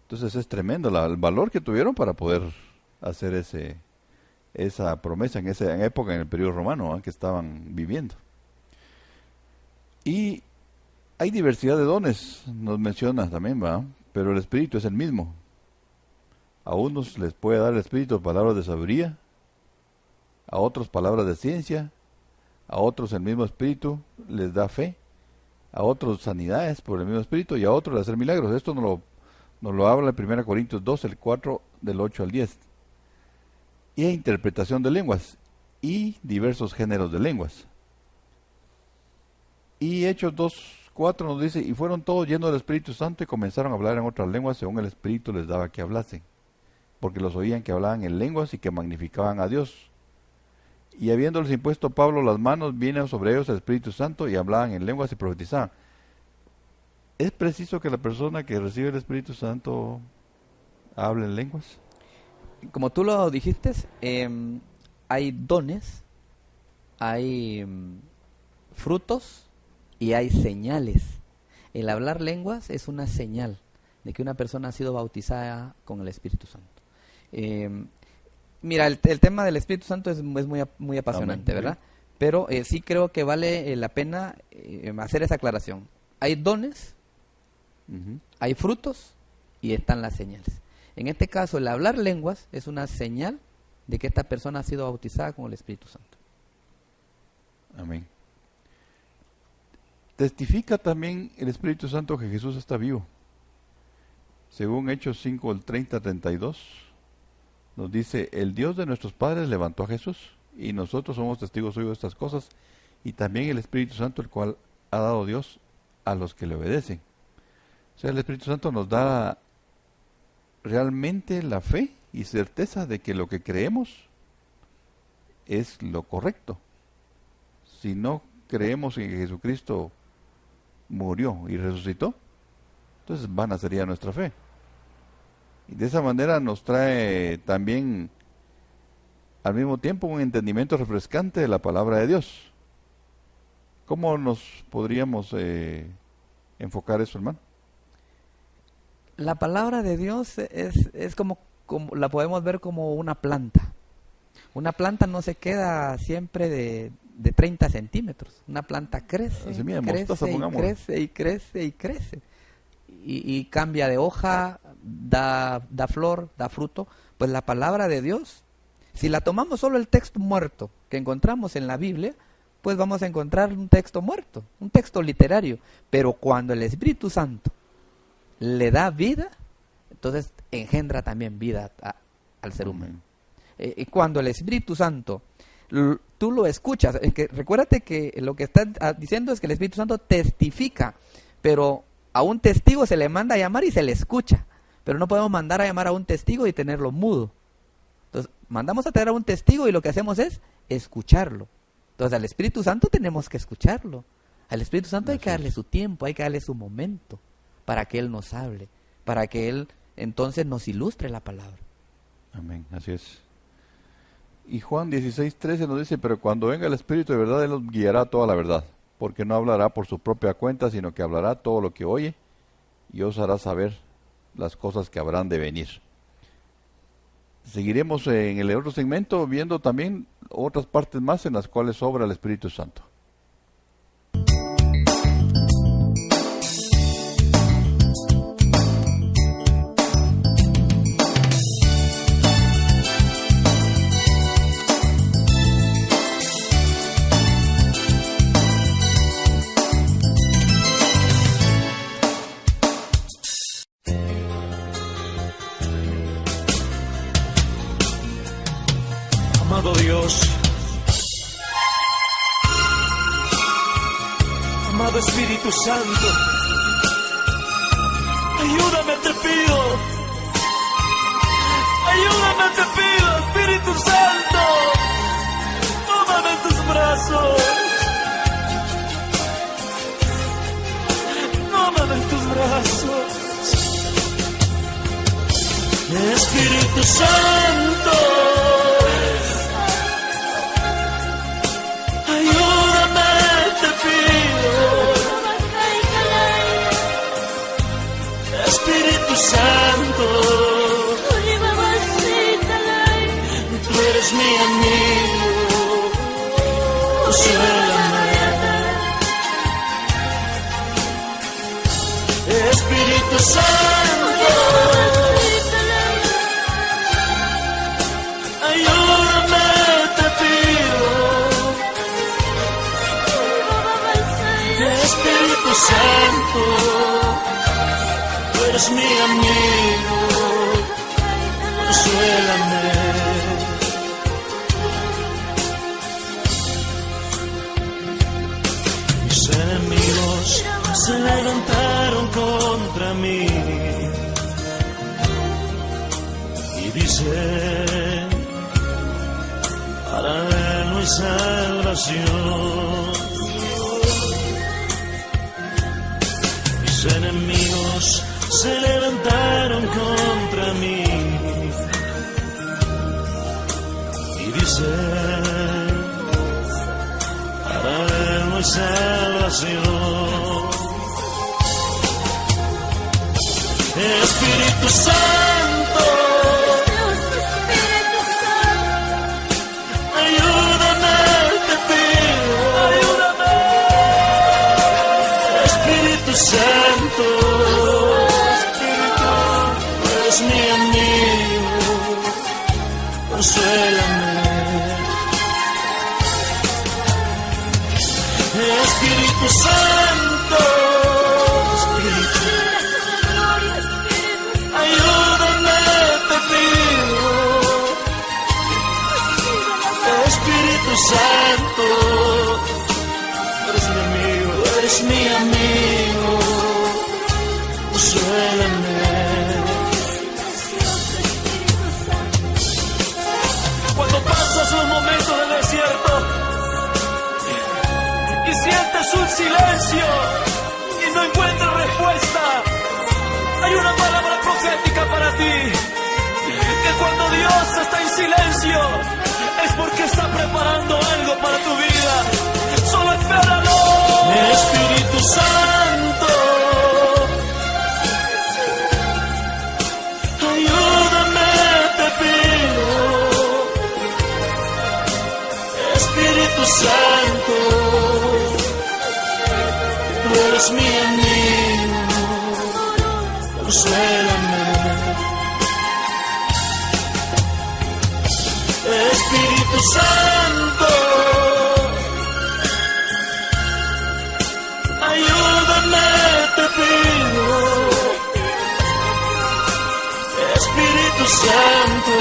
B: Entonces es tremendo el valor que tuvieron para poder hacer esa promesa en esa época, en el periodo romano, que estaban viviendo. Y hay diversidad de dones, nos menciona también, ¿va? Pero el Espíritu es el mismo. A unos les puede dar el Espíritu palabras de sabiduría, a otros palabras de ciencia, a otros el mismo Espíritu les da fe, a otros sanidades por el mismo Espíritu y a otros de hacer milagros. Esto nos lo habla en 1 Corintios 2, el 4, del 8 al 10. Y interpretación de lenguas y diversos géneros de lenguas. Y Hechos 2:4 nos dice, y fueron todos llenos del Espíritu Santo y comenzaron a hablar en otras lenguas según el Espíritu les daba que hablasen, porque los oían que hablaban en lenguas y que magnificaban a Dios. Y habiéndoles impuesto Pablo las manos, vino sobre ellos el Espíritu Santo y hablaban en lenguas y profetizaban. ¿Es preciso que la persona que recibe el Espíritu Santo hable en lenguas?
C: Como tú lo dijiste, hay dones, hay frutos y hay señales. El hablar lenguas es una señal de que una persona ha sido bautizada con el Espíritu Santo. Mira, el tema del Espíritu Santo es muy apasionante, ¿verdad? Pero sí creo que vale la pena hacer esa aclaración. Hay dones, hay frutos y están las señales. En este caso, el hablar lenguas es una señal de que esta persona ha sido bautizada con el Espíritu Santo.
B: Amén. Testifica también el Espíritu Santo que Jesús está vivo. Según Hechos 5, el 30-32, nos dice, el Dios de nuestros padres levantó a Jesús, y nosotros somos testigos suyos de estas cosas, y también el Espíritu Santo, el cual ha dado Dios a los que le obedecen. O sea, el Espíritu Santo nos da realmente la fe y certeza de que lo que creemos es lo correcto. Si no creemos en que Jesucristo murió y resucitó, entonces vana sería nuestra fe. Y de esa manera nos trae también al mismo tiempo un entendimiento refrescante de la palabra de Dios. ¿Cómo nos podríamos enfocar eso, hermano?
C: La palabra de Dios es como la podemos ver como una planta. Una planta no se queda siempre de 30 centímetros. Una planta crece, crece y crece y crece y crece. y cambia de hoja, da flor, da fruto. Pues la palabra de Dios, si la tomamos solo el texto muerto que encontramos en la Biblia, pues vamos a encontrar un texto muerto, un texto literario. Pero cuando el Espíritu Santo le da vida, entonces engendra también vida al ser humano. Y cuando el Espíritu Santo, tú lo escuchas, recuérdate que lo que está diciendo es que el Espíritu Santo testifica, pero a un testigo se le manda a llamar y se le escucha. Pero no podemos mandar a llamar a un testigo y tenerlo mudo. Entonces, mandamos a traer a un testigo y lo que hacemos es escucharlo. Entonces, al Espíritu Santo tenemos que escucharlo. Al Espíritu Santo hay que darle su tiempo, hay que darle su momento para que Él nos hable, para que Él entonces nos ilustre la palabra.
B: Amén, así es. Y Juan 16:13 nos dice, pero cuando venga el Espíritu de verdad, Él nos guiará a toda la verdad, porque no hablará por su propia cuenta, sino que hablará todo lo que oye y os hará saber las cosas que habrán de venir. Seguiremos en el otro segmento viendo también otras partes más en las cuales obra el Espíritu Santo.
H: Amado Dios, amado Espíritu Santo, ayúdame, te pido, ayúdame, te pido, Espíritu Santo, tómame en tus brazos, tómame en tus brazos, Espíritu Santo. Espíritu Santo, tú eres mi amigo, consuélame. Espíritu Santo, ayúdame, te pido. Espíritu Santo, eres mi amigo, consuélame. Mis enemigos se levantaron contra mí y dicen, para él no hay salvación. Mis enemigos se levantaron contra mí y dicen, para él no hay salvación. Espíritu Santo, ayúdame, te pido, ayúdame. Espíritu Santo, eres mi amigo, consuélame. Espíritu Santo, ayúdame, te pido. Espíritu Santo, eres mi amigo, eres mi amigo, consuélame. Cuando pasas un momento de desierto y sientes un silencio y no encuentras respuesta, hay una palabra profética para ti, que cuando Dios está en silencio es porque está preparando algo para tu vida. Solo espéralo. Espíritu Santo, ayúdame, te pido. Espíritu Santo, tú eres mi amigo, consuélame. Espíritu Santo, ayúdame, te pido. Espíritu Santo,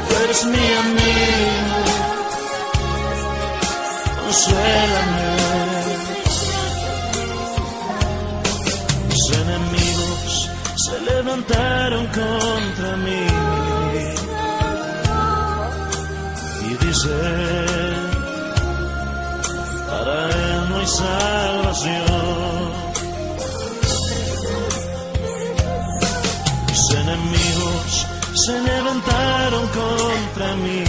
H: tú eres mi amigo, consuélame. Mis enemigos se levantaron contra mí y dicen, para él no hay salvación. Mis enemigos se levantaron contra mí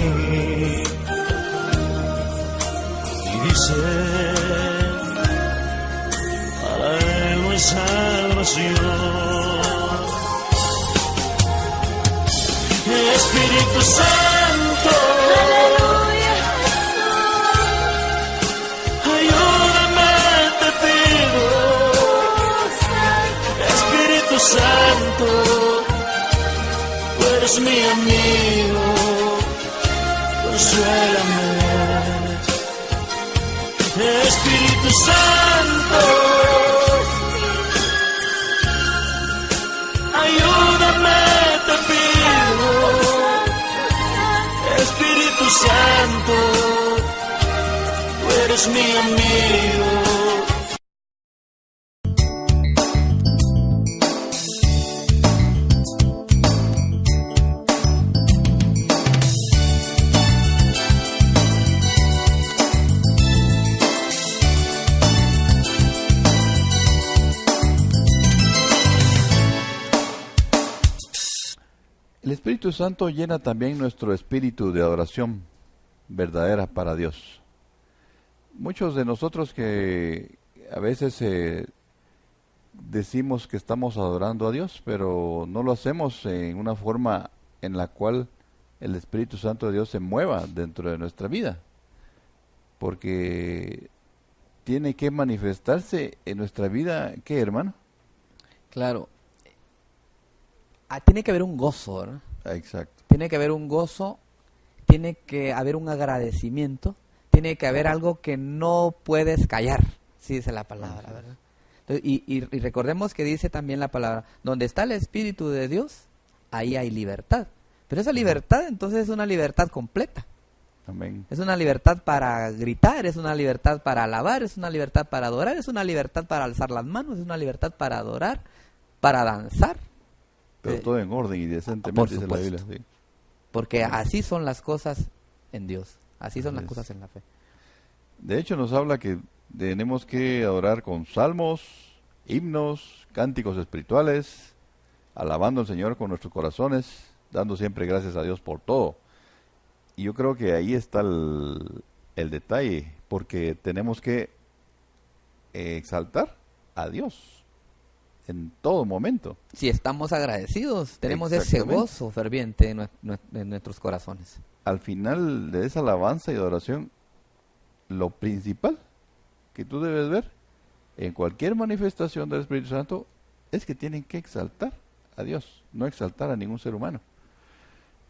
H: y dicen, para él no hay salvación. Espíritu Santo, ayúdame, te pido. Espíritu Santo, tú eres mi amigo, consuélame. Espíritu Santo, ayúdame, te pido. Espíritu Santo, tú eres mi amigo.
B: El Espíritu Santo llena también nuestro espíritu de adoración verdadera para Dios. Muchos de nosotros que a veces decimos que estamos adorando a Dios, pero no lo hacemos en una forma en la cual el Espíritu Santo de Dios se mueva dentro de nuestra vida, porque tiene que manifestarse en nuestra vida, ¿qué, hermano?
C: Claro. Tiene que haber un gozo, ¿no?
B: Exacto.
C: Tiene que haber un gozo, tiene que haber un agradecimiento, tiene que haber algo que no puedes callar, sí dice la palabra, ¿verdad? Entonces, y recordemos que dice también la palabra, donde está el Espíritu de Dios, ahí hay libertad. Pero esa libertad entonces es una libertad completa.
B: Amén.
C: Es una libertad para gritar, es una libertad para alabar, es una libertad para adorar, es una libertad para alzar las manos, es una libertad para adorar, para danzar.
B: Pero todo en orden y decentemente, dice la Biblia. Sí.
C: Porque así son las cosas en Dios, así son las cosas en la fe.
B: De hecho nos habla que tenemos que adorar con salmos, himnos, cánticos espirituales, alabando al Señor con nuestros corazones, dando siempre gracias a Dios por todo. Y yo creo que ahí está el detalle, porque tenemos que exaltar a Dios en todo momento.
C: Si estamos agradecidos, tenemos ese gozo ferviente en nuestros corazones.
B: Al final de esa alabanza y adoración, lo principal que tú debes ver en cualquier manifestación del Espíritu Santo es que tienen que exaltar a Dios, no exaltar a ningún ser humano.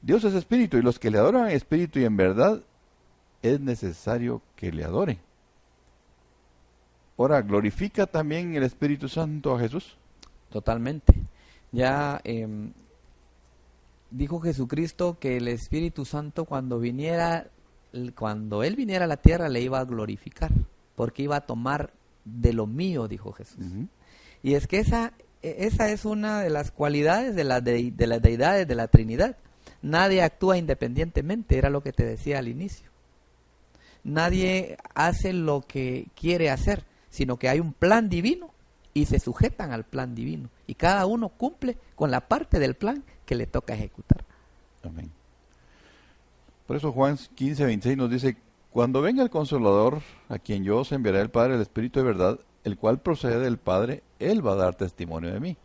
B: Dios es espíritu y los que le adoran en espíritu y en verdad es necesario que le adoren. Ahora, ¿glorifica también el Espíritu Santo a Jesús?
C: Totalmente. Ya dijo Jesucristo que el Espíritu Santo cuando Él viniera a la tierra le iba a glorificar, porque iba a tomar de lo mío, dijo Jesús. Y es que esa es una de las cualidades de las deidades de la Trinidad. Nadie actúa independientemente, era lo que te decía al inicio. Nadie hace lo que quiere hacer, sino que hay un plan divino y se sujetan al plan divino. Y cada uno cumple con la parte del plan que le toca ejecutar.
B: Amén. Por eso Juan 15:26 nos dice, cuando venga el Consolador, a quien yo os enviaré el Padre, el Espíritu de verdad, el cual procede del Padre, Él va a dar testimonio de mí.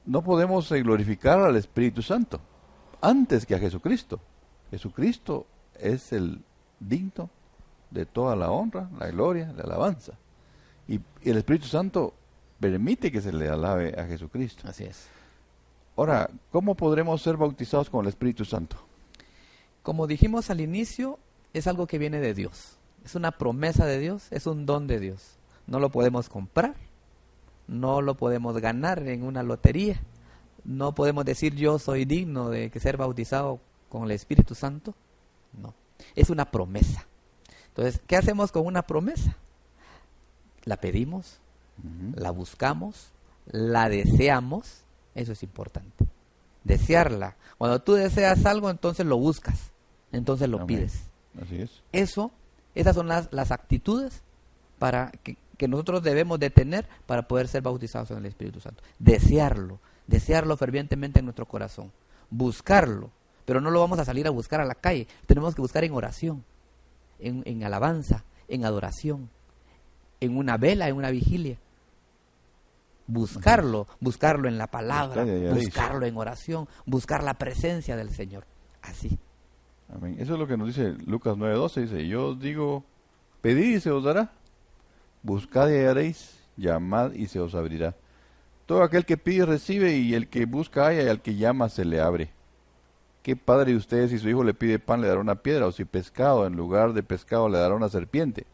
B: No podemos glorificar al Espíritu Santo antes que a Jesucristo. Jesucristo es el digno de toda la honra, la gloria, la alabanza. Y el Espíritu Santo permite que se le alabe a Jesucristo.
C: Así es.
B: Ahora, ¿cómo podremos ser bautizados con el Espíritu Santo?
C: Como dijimos al inicio, es algo que viene de Dios. Es una promesa de Dios, es un don de Dios. No lo podemos comprar, no lo podemos ganar en una lotería. No podemos decir yo soy digno de que ser bautizado con el Espíritu Santo. No, es una promesa. Entonces, ¿qué hacemos con una promesa? La pedimos, la buscamos, la deseamos. Eso es importante. Desearla. Cuando tú deseas algo, entonces lo buscas, entonces lo pides.
B: Así es.
C: Esas son las actitudes para que nosotros debemos de tener para poder ser bautizados en el Espíritu Santo. Desearlo fervientemente en nuestro corazón, buscarlo, pero no lo vamos a salir a buscar a la calle, tenemos que buscar en oración, en alabanza, en adoración, en una vela, en una vigilia. Buscarlo en la palabra, buscarlo en oración, buscar la presencia del Señor, así.
B: Amén. Eso es lo que nos dice Lucas 9:12, dice, yo os digo, pedid y se os dará, buscad y hallaréis, llamad y se os abrirá. Todo aquel que pide recibe, y el que busca halla, y al que llama se le abre. ¿Qué padre de ustedes, si su hijo le pide pan le dará una piedra, o si pescado en lugar de pescado le dará una serpiente?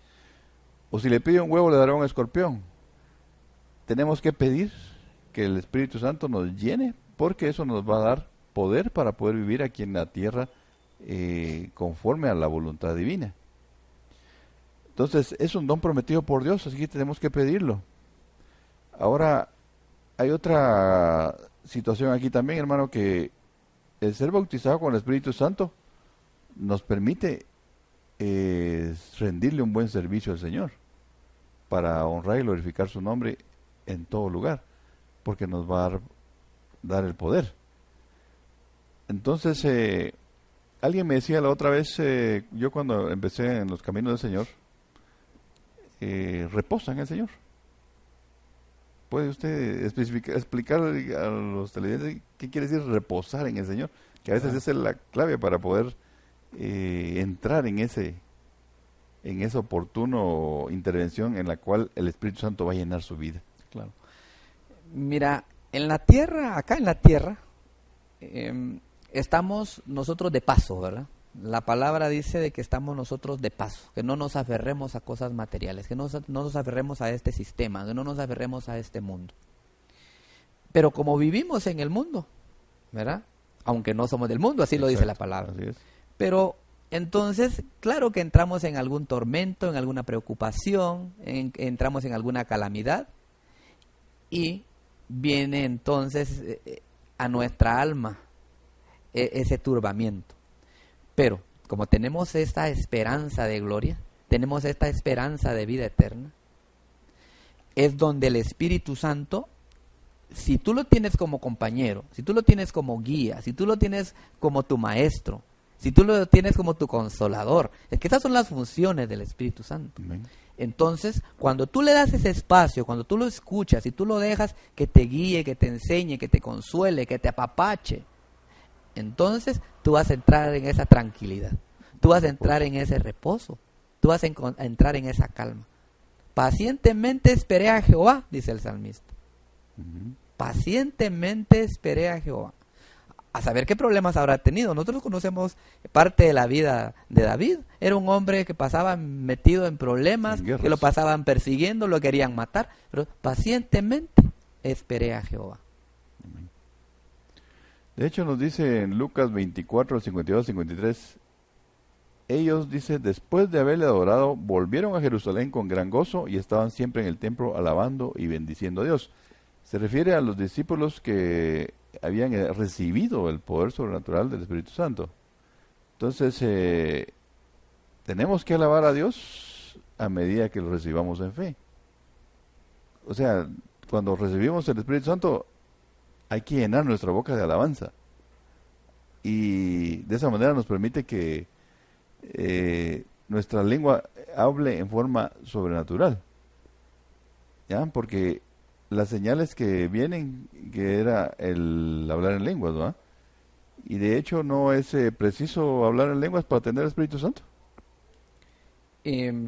B: O si le pide un huevo le dará un escorpión. Tenemos que pedir que el Espíritu Santo nos llene, porque eso nos va a dar poder para poder vivir aquí en la tierra conforme a la voluntad divina. Entonces es un don prometido por Dios, así que tenemos que pedirlo. Ahora, hay otra situación aquí también, hermano, que el ser bautizado con el Espíritu Santo nos permite rendirle un buen servicio al Señor para honrar y glorificar su nombre en todo lugar, porque nos va a dar el poder. Entonces, alguien me decía la otra vez, yo cuando empecé en los caminos del Señor, reposa en el Señor. ¿Puede usted explicar a los televidentes qué quiere decir reposar en el Señor? Que a veces esa es la clave para poder entrar en esa oportuna intervención en la cual el Espíritu Santo va a llenar su vida.
C: Claro. Mira, acá en la tierra, estamos nosotros de paso, ¿verdad? La palabra dice de que estamos nosotros de paso, que no nos aferremos a cosas materiales, que no nos aferremos a este sistema, que no nos aferremos a este mundo. Pero como vivimos en el mundo, ¿verdad? Aunque no somos del mundo, así lo dice la palabra.
B: Así es.
C: Pero entonces, claro que entramos en algún tormento, en alguna preocupación, entramos en alguna calamidad, y viene entonces a nuestra alma ese turbamiento. Pero como tenemos esta esperanza de gloria, tenemos esta esperanza de vida eterna, es donde el Espíritu Santo, si tú lo tienes como compañero, si tú lo tienes como guía, si tú lo tienes como tu maestro, si tú lo tienes como tu consolador, es que esas son las funciones del Espíritu Santo.
B: Amén.
C: Entonces, cuando tú le das ese espacio, cuando tú lo escuchas y tú lo dejas que te guíe, que te enseñe, que te consuele, que te apapache, entonces tú vas a entrar en esa tranquilidad, tú vas a entrar en ese reposo, tú vas a entrar en esa calma. Pacientemente esperé a Jehová, dice el salmista. Pacientemente esperé a Jehová. A saber qué problemas habrá tenido. Nosotros conocemos parte de la vida de David. Era un hombre que pasaba metido en problemas, que lo pasaban persiguiendo, lo querían matar, pero pacientemente esperé a Jehová.
B: De hecho nos dice en Lucas 24, 52, 53, ellos, dice, después de haberle adorado, volvieron a Jerusalén con gran gozo y estaban siempre en el templo alabando y bendiciendo a Dios. Se refiere a los discípulos que habían recibido el poder sobrenatural del Espíritu Santo. Entonces, tenemos que alabar a Dios a medida que lo recibamos en fe. O sea, cuando recibimos el Espíritu Santo, hay que llenar nuestra boca de alabanza. Y de esa manera nos permite que nuestra lengua hable en forma sobrenatural. ¿Ya? Porque las señales que vienen, que era el hablar en lenguas, ¿no? Y de hecho no es preciso hablar en lenguas para tener el Espíritu Santo.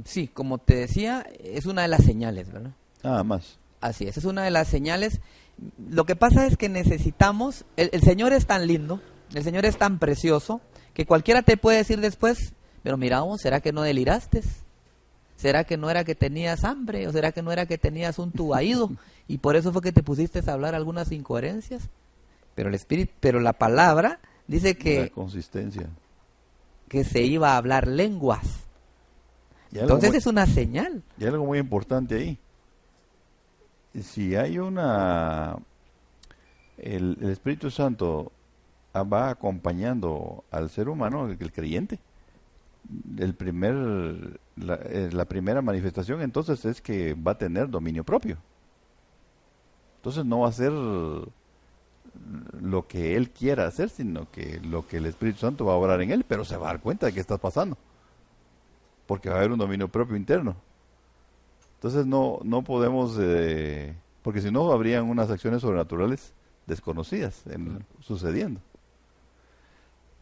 C: Sí, como te decía, es una de las señales, ¿verdad?
B: Nada más.
C: Así es una de las señales. Lo que pasa es que necesitamos, el Señor es tan lindo, el Señor es tan precioso, que cualquiera te puede decir después, pero mira, ¿será que no deliraste? ¿Será que no era que tenías hambre? ¿O será que no era que tenías un tubaído? Y por eso fue que te pusiste a hablar algunas incoherencias. Pero el Espíritu, pero la palabra dice que...
B: La consistencia.
C: Que se iba a hablar lenguas. Entonces es una señal.
B: Y algo muy importante ahí. Si hay el Espíritu Santo va acompañando al ser humano, el creyente, la primera manifestación entonces es que va a tener dominio propio. Entonces no va a ser lo que él quiera hacer, sino que lo que el Espíritu Santo va a obrar en él, pero se va a dar cuenta de que está pasando, porque va a haber un dominio propio interno. Entonces no podemos, porque si no habrían unas acciones sobrenaturales desconocidas sucediendo.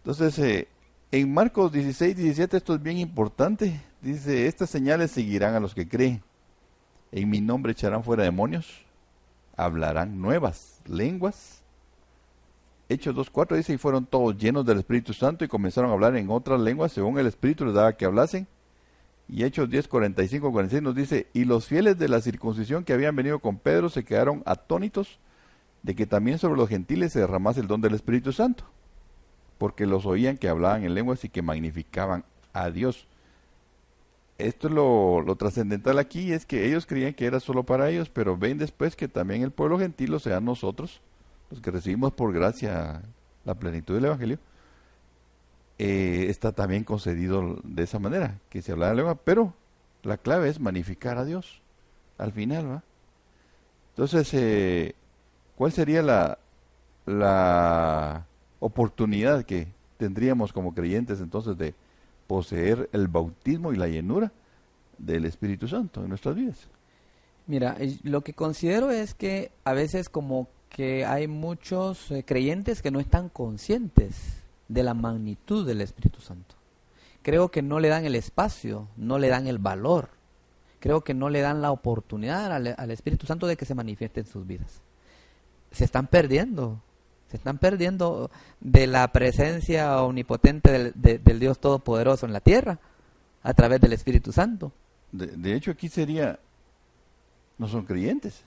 B: Entonces, en Marcos 16:17, esto es bien importante, dice, estas señales seguirán a los que creen. En mi nombre echarán fuera demonios, hablarán nuevas lenguas. Hechos 2:4 dice, y fueron todos llenos del Espíritu Santo y comenzaron a hablar en otras lenguas según el Espíritu les daba que hablasen. Y Hechos 10:45-46 nos dice, y los fieles de la circuncisión que habían venido con Pedro se quedaron atónitos de que también sobre los gentiles se derramase el don del Espíritu Santo, porque los oían que hablaban en lenguas y que magnificaban a Dios. Esto es lo trascendental aquí, es que ellos creían que era solo para ellos, pero ven después que también el pueblo gentil, o sea nosotros, los que recibimos por gracia la plenitud del Evangelio, está también concedido de esa manera, que se habla en lengua, pero la clave es magnificar a Dios al final, ¿va? Entonces, ¿cuál sería la oportunidad que tendríamos como creyentes entonces de poseer el bautismo y la llenura del Espíritu Santo en nuestras vidas?
C: Mira, lo que considero es que a veces como que hay muchos creyentes que no están conscientes de la magnitud del Espíritu Santo. Creo que no le dan el espacio, no le dan el valor. Creo que no le dan la oportunidad al Espíritu Santo de que se manifieste en sus vidas. Se están perdiendo de la presencia omnipotente del Dios Todopoderoso en la tierra a través del Espíritu Santo.
B: De hecho, aquí no son creyentes.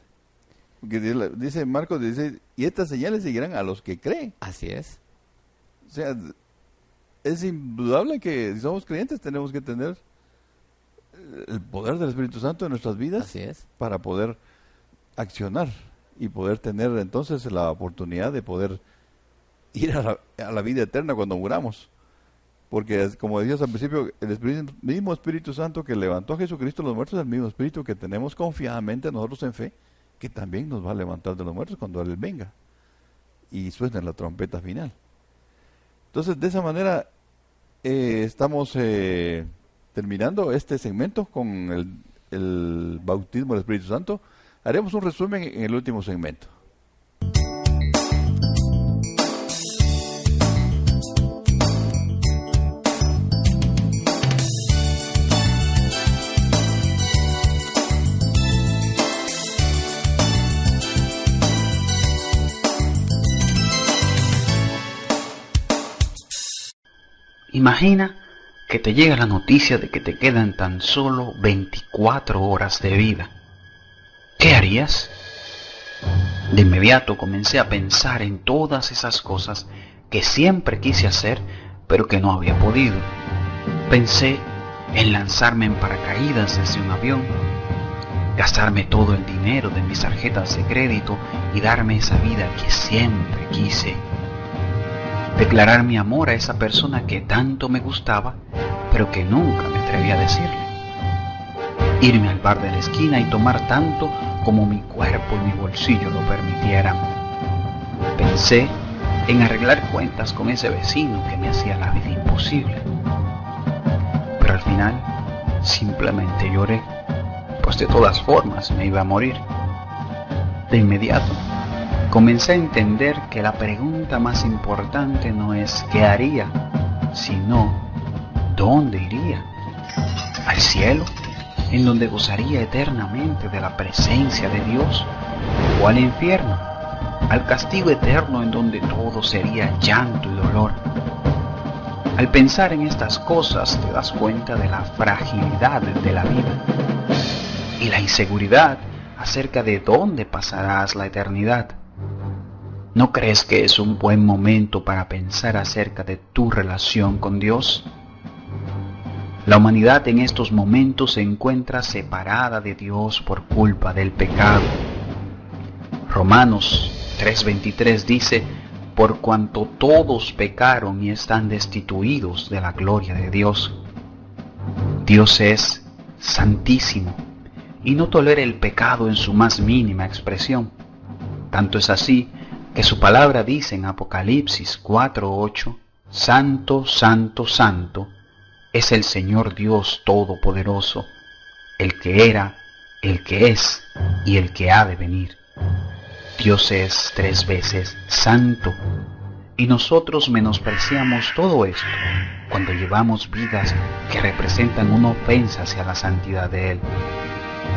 B: Porque dice Marcos 16, y estas señales seguirán a los que creen.
C: Así es.
B: O sea, es indudable que si somos creyentes tenemos que tener el poder del Espíritu Santo en nuestras vidas.
C: Así es.
B: Para poder accionar y poder tener entonces la oportunidad de poder ir a la vida eterna cuando muramos. Porque como decías al principio, el mismo Espíritu Santo que levantó a Jesucristo de los muertos es el mismo Espíritu que tenemos confiadamente nosotros en fe, que también nos va a levantar de los muertos cuando Él venga y suene la trompeta final. Entonces, de esa manera estamos terminando este segmento con el bautismo del Espíritu Santo. Haremos un resumen en el último segmento.
I: Imagina que te llega la noticia de que te quedan tan solo 24 horas de vida. ¿Qué harías? De inmediato comencé a pensar en todas esas cosas que siempre quise hacer, pero que no había podido. Pensé en lanzarme en paracaídas desde un avión, gastarme todo el dinero de mis tarjetas de crédito y darme esa vida que siempre quise. Declarar mi amor a esa persona que tanto me gustaba, pero que nunca me atreví a decirle. Irme al bar de la esquina y tomar tanto como mi cuerpo y mi bolsillo lo permitieran. Pensé en arreglar cuentas con ese vecino que me hacía la vida imposible. Pero al final simplemente lloré, pues de todas formas me iba a morir. De inmediato comencé a entender que la pregunta más importante no es ¿qué haría?, sino ¿dónde iría? ¿Al cielo? en donde gozaría eternamente de la presencia de Dios, o al infierno, al castigo eterno en donde todo sería llanto y dolor. Al pensar en estas cosas te das cuenta de la fragilidad de la vida y la inseguridad acerca de dónde pasarás la eternidad. ¿No crees que es un buen momento para pensar acerca de tu relación con Dios? La humanidad en estos momentos se encuentra separada de Dios por culpa del pecado. Romanos 3:23 dice: por cuanto todos pecaron y están destituidos de la gloria de Dios. Dios es santísimo y no tolera el pecado en su más mínima expresión. Tanto es así que su palabra dice en Apocalipsis 4:8: Santo, santo, santo es el Señor Dios Todopoderoso, el que era, el que es y el que ha de venir. Dios es 3 veces santo, y nosotros menospreciamos todo esto cuando llevamos vidas que representan una ofensa hacia la santidad de Él,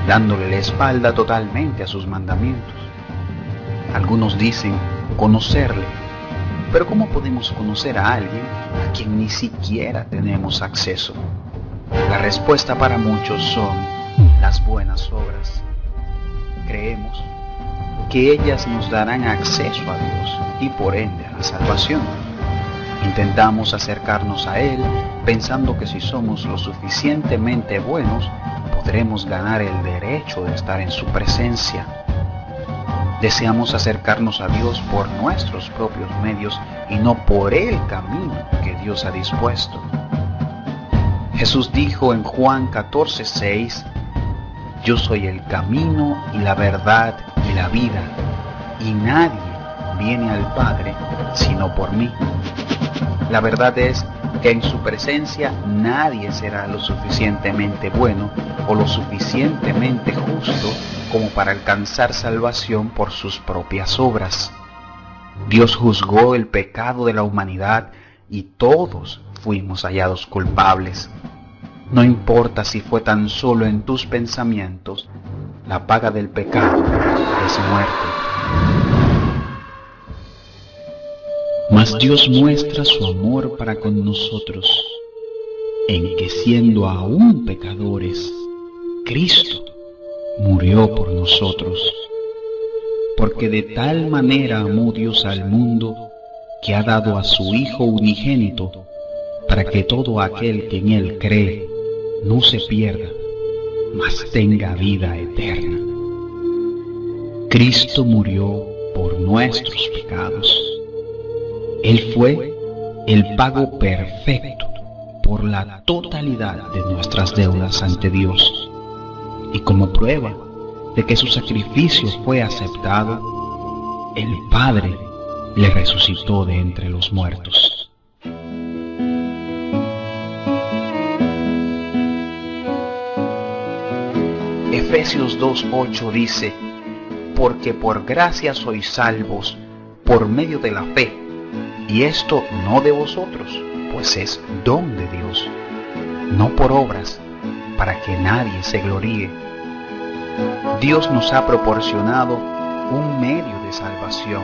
I: dándole la espalda totalmente a sus mandamientos. Algunos dicen conocerle, pero ¿cómo podemos conocer a alguien a quien ni siquiera tenemos acceso? La respuesta para muchos son las buenas obras. Creemos que ellas nos darán acceso a Dios y por ende a la salvación. Intentamos acercarnos a Él pensando que si somos lo suficientemente buenos podremos ganar el derecho de estar en su presencia. Deseamos acercarnos a Dios por nuestros propios medios y no por el camino que Dios ha dispuesto. Jesús dijo en Juan 14:6: Yo soy el camino y la verdad y la vida, y nadie viene al Padre sino por mí. La verdad es que en su presencia nadie será lo suficientemente bueno o lo suficientemente justo como para alcanzar salvación por sus propias obras. Dios juzgó el pecado de la humanidad y todos fuimos hallados culpables. No importa si fue tan solo en tus pensamientos, la paga del pecado es muerte. Mas Dios muestra su amor para con nosotros, en que siendo aún pecadores, Cristo murió por nosotros. Porque de tal manera amó Dios al mundo, que ha dado a su Hijo unigénito, para que todo aquel que en Él cree no se pierda, mas tenga vida eterna. Cristo murió por nuestros pecados. Él fue el pago perfecto por la totalidad de nuestras deudas ante Dios. Y como prueba de que su sacrificio fue aceptado, el Padre le resucitó de entre los muertos. Efesios 2:8 dice: porque por gracia sois salvos por medio de la fe, y esto no de vosotros, pues es don de Dios, no por obras, para que nadie se gloríe. Dios nos ha proporcionado un medio de salvación.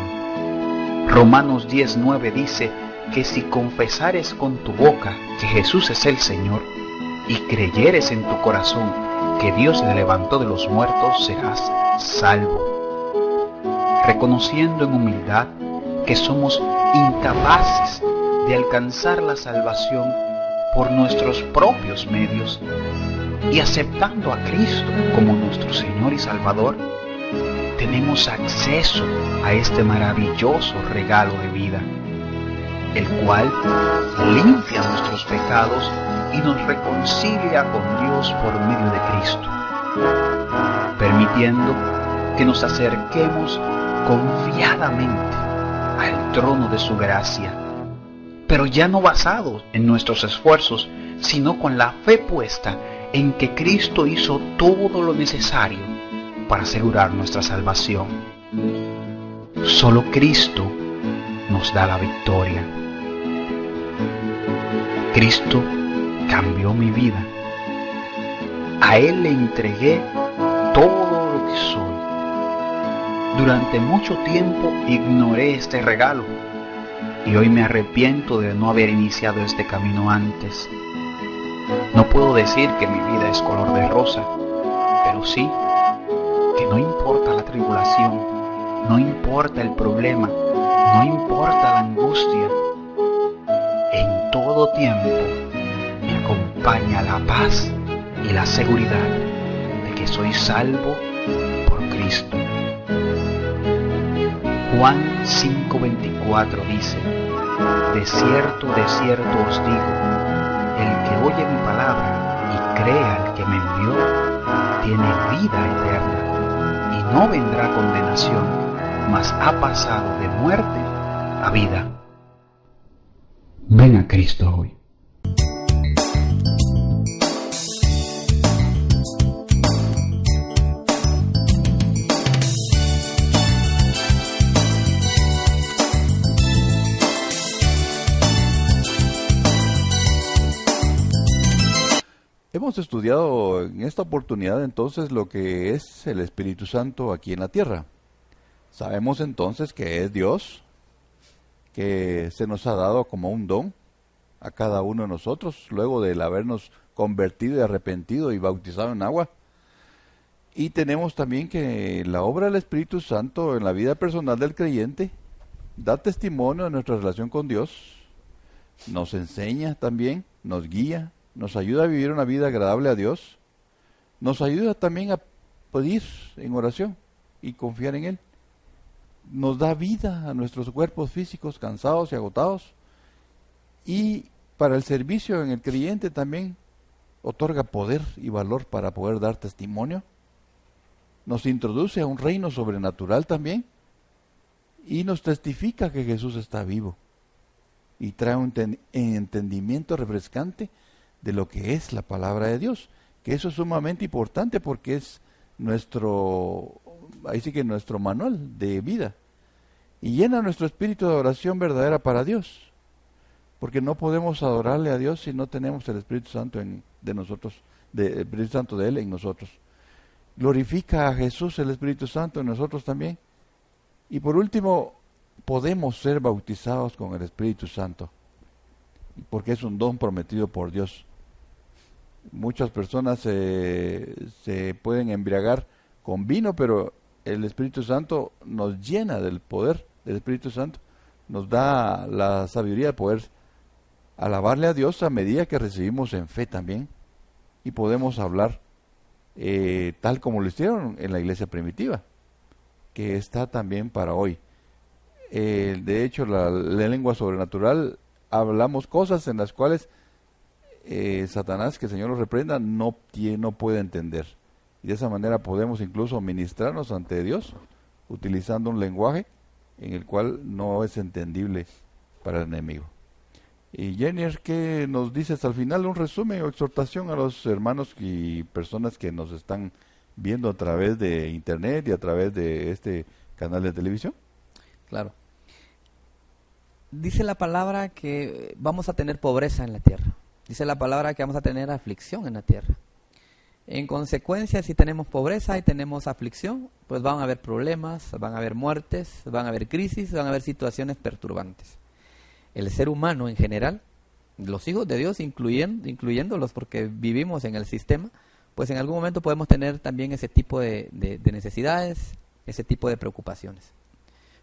I: Romanos 10:9 dice que si confesares con tu boca que Jesús es el Señor y creyeres en tu corazón que Dios le levantó de los muertos, serás salvo. Reconociendo en humildad que somos incapaces de alcanzar la salvación por nuestros propios medios, y aceptando a Cristo como nuestro Señor y Salvador, tenemos acceso a este maravilloso regalo de vida, el cual limpia nuestros pecados y nos reconcilia con Dios por medio de Cristo, permitiendo que nos acerquemos confiadamente al trono de su gracia, pero ya no basados en nuestros esfuerzos, sino con la fe puesta en que Cristo hizo todo lo necesario para asegurar nuestra salvación. Solo Cristo nos da la victoria. Cristo cambió mi vida. A Él le entregué todo lo que soy. Durante mucho tiempo ignoré este regalo y hoy me arrepiento de no haber iniciado este camino antes. No puedo decir que mi vida es color de rosa, pero sí que no importa la tribulación, no importa el problema, no importa la angustia. En todo tiempo me acompaña la paz y la seguridad de que soy salvo por Cristo. Juan 5:24 dice: de cierto os digo, el que oye mi palabra y crea al que me envió, tiene vida eterna y no vendrá condenación, mas ha pasado de muerte a vida. Ven a Cristo hoy.
B: Hemos estudiado en esta oportunidad entonces lo que es el Espíritu Santo aquí en la tierra. Sabemos entonces que es Dios, que se nos ha dado como un don a cada uno de nosotros, luego de habernos convertido y arrepentido y bautizado en agua. Y tenemos también que la obra del Espíritu Santo en la vida personal del creyente da testimonio de nuestra relación con Dios, nos enseña también, nos guía, nos ayuda a vivir una vida agradable a Dios, nos ayuda también a pedir en oración y confiar en Él. Nos da vida a nuestros cuerpos físicos cansados y agotados, y para el servicio en el creyente también otorga poder y valor para poder dar testimonio. Nos introduce a un reino sobrenatural también y nos testifica que Jesús está vivo y trae un entendimiento refrescante de lo que es la palabra de Dios, que eso es sumamente importante porque es nuestro manual de vida y llena nuestro espíritu de adoración verdadera para Dios, porque no podemos adorarle a Dios si no tenemos el Espíritu Santo de nosotros, el Espíritu Santo de Él en nosotros. Glorifica a Jesús el Espíritu Santo en nosotros también. Y por último, podemos ser bautizados con el Espíritu Santo, porque es un don prometido por Dios. Muchas personas se pueden embriagar con vino, pero el Espíritu Santo nos llena del poder del Espíritu Santo, nos da la sabiduría de poder alabarle a Dios a medida que recibimos en fe también, y podemos hablar tal como lo hicieron en la iglesia primitiva, que está también para hoy. De hecho, la lengua sobrenatural, hablamos cosas en las cuales Satanás, que el Señor lo reprenda, no puede entender. Y de esa manera podemos incluso ministrarnos ante Dios utilizando un lenguaje en el cual no es entendible para el enemigo. Y Jennifer, ¿qué nos dices al final? Un resumen o exhortación a los hermanos y personas que nos están viendo a través de internet y a través de este canal de televisión.
C: Claro. Dice la palabra que vamos a tener pobreza en la tierra. Dice la palabra que vamos a tener aflicción en la tierra. En consecuencia, si tenemos pobreza y tenemos aflicción, pues van a haber problemas, van a haber muertes, van a haber crisis, van a haber situaciones perturbantes. El ser humano en general, los hijos de Dios incluyéndolos porque vivimos en el sistema, pues en algún momento podemos tener también ese tipo de necesidades, ese tipo de preocupaciones.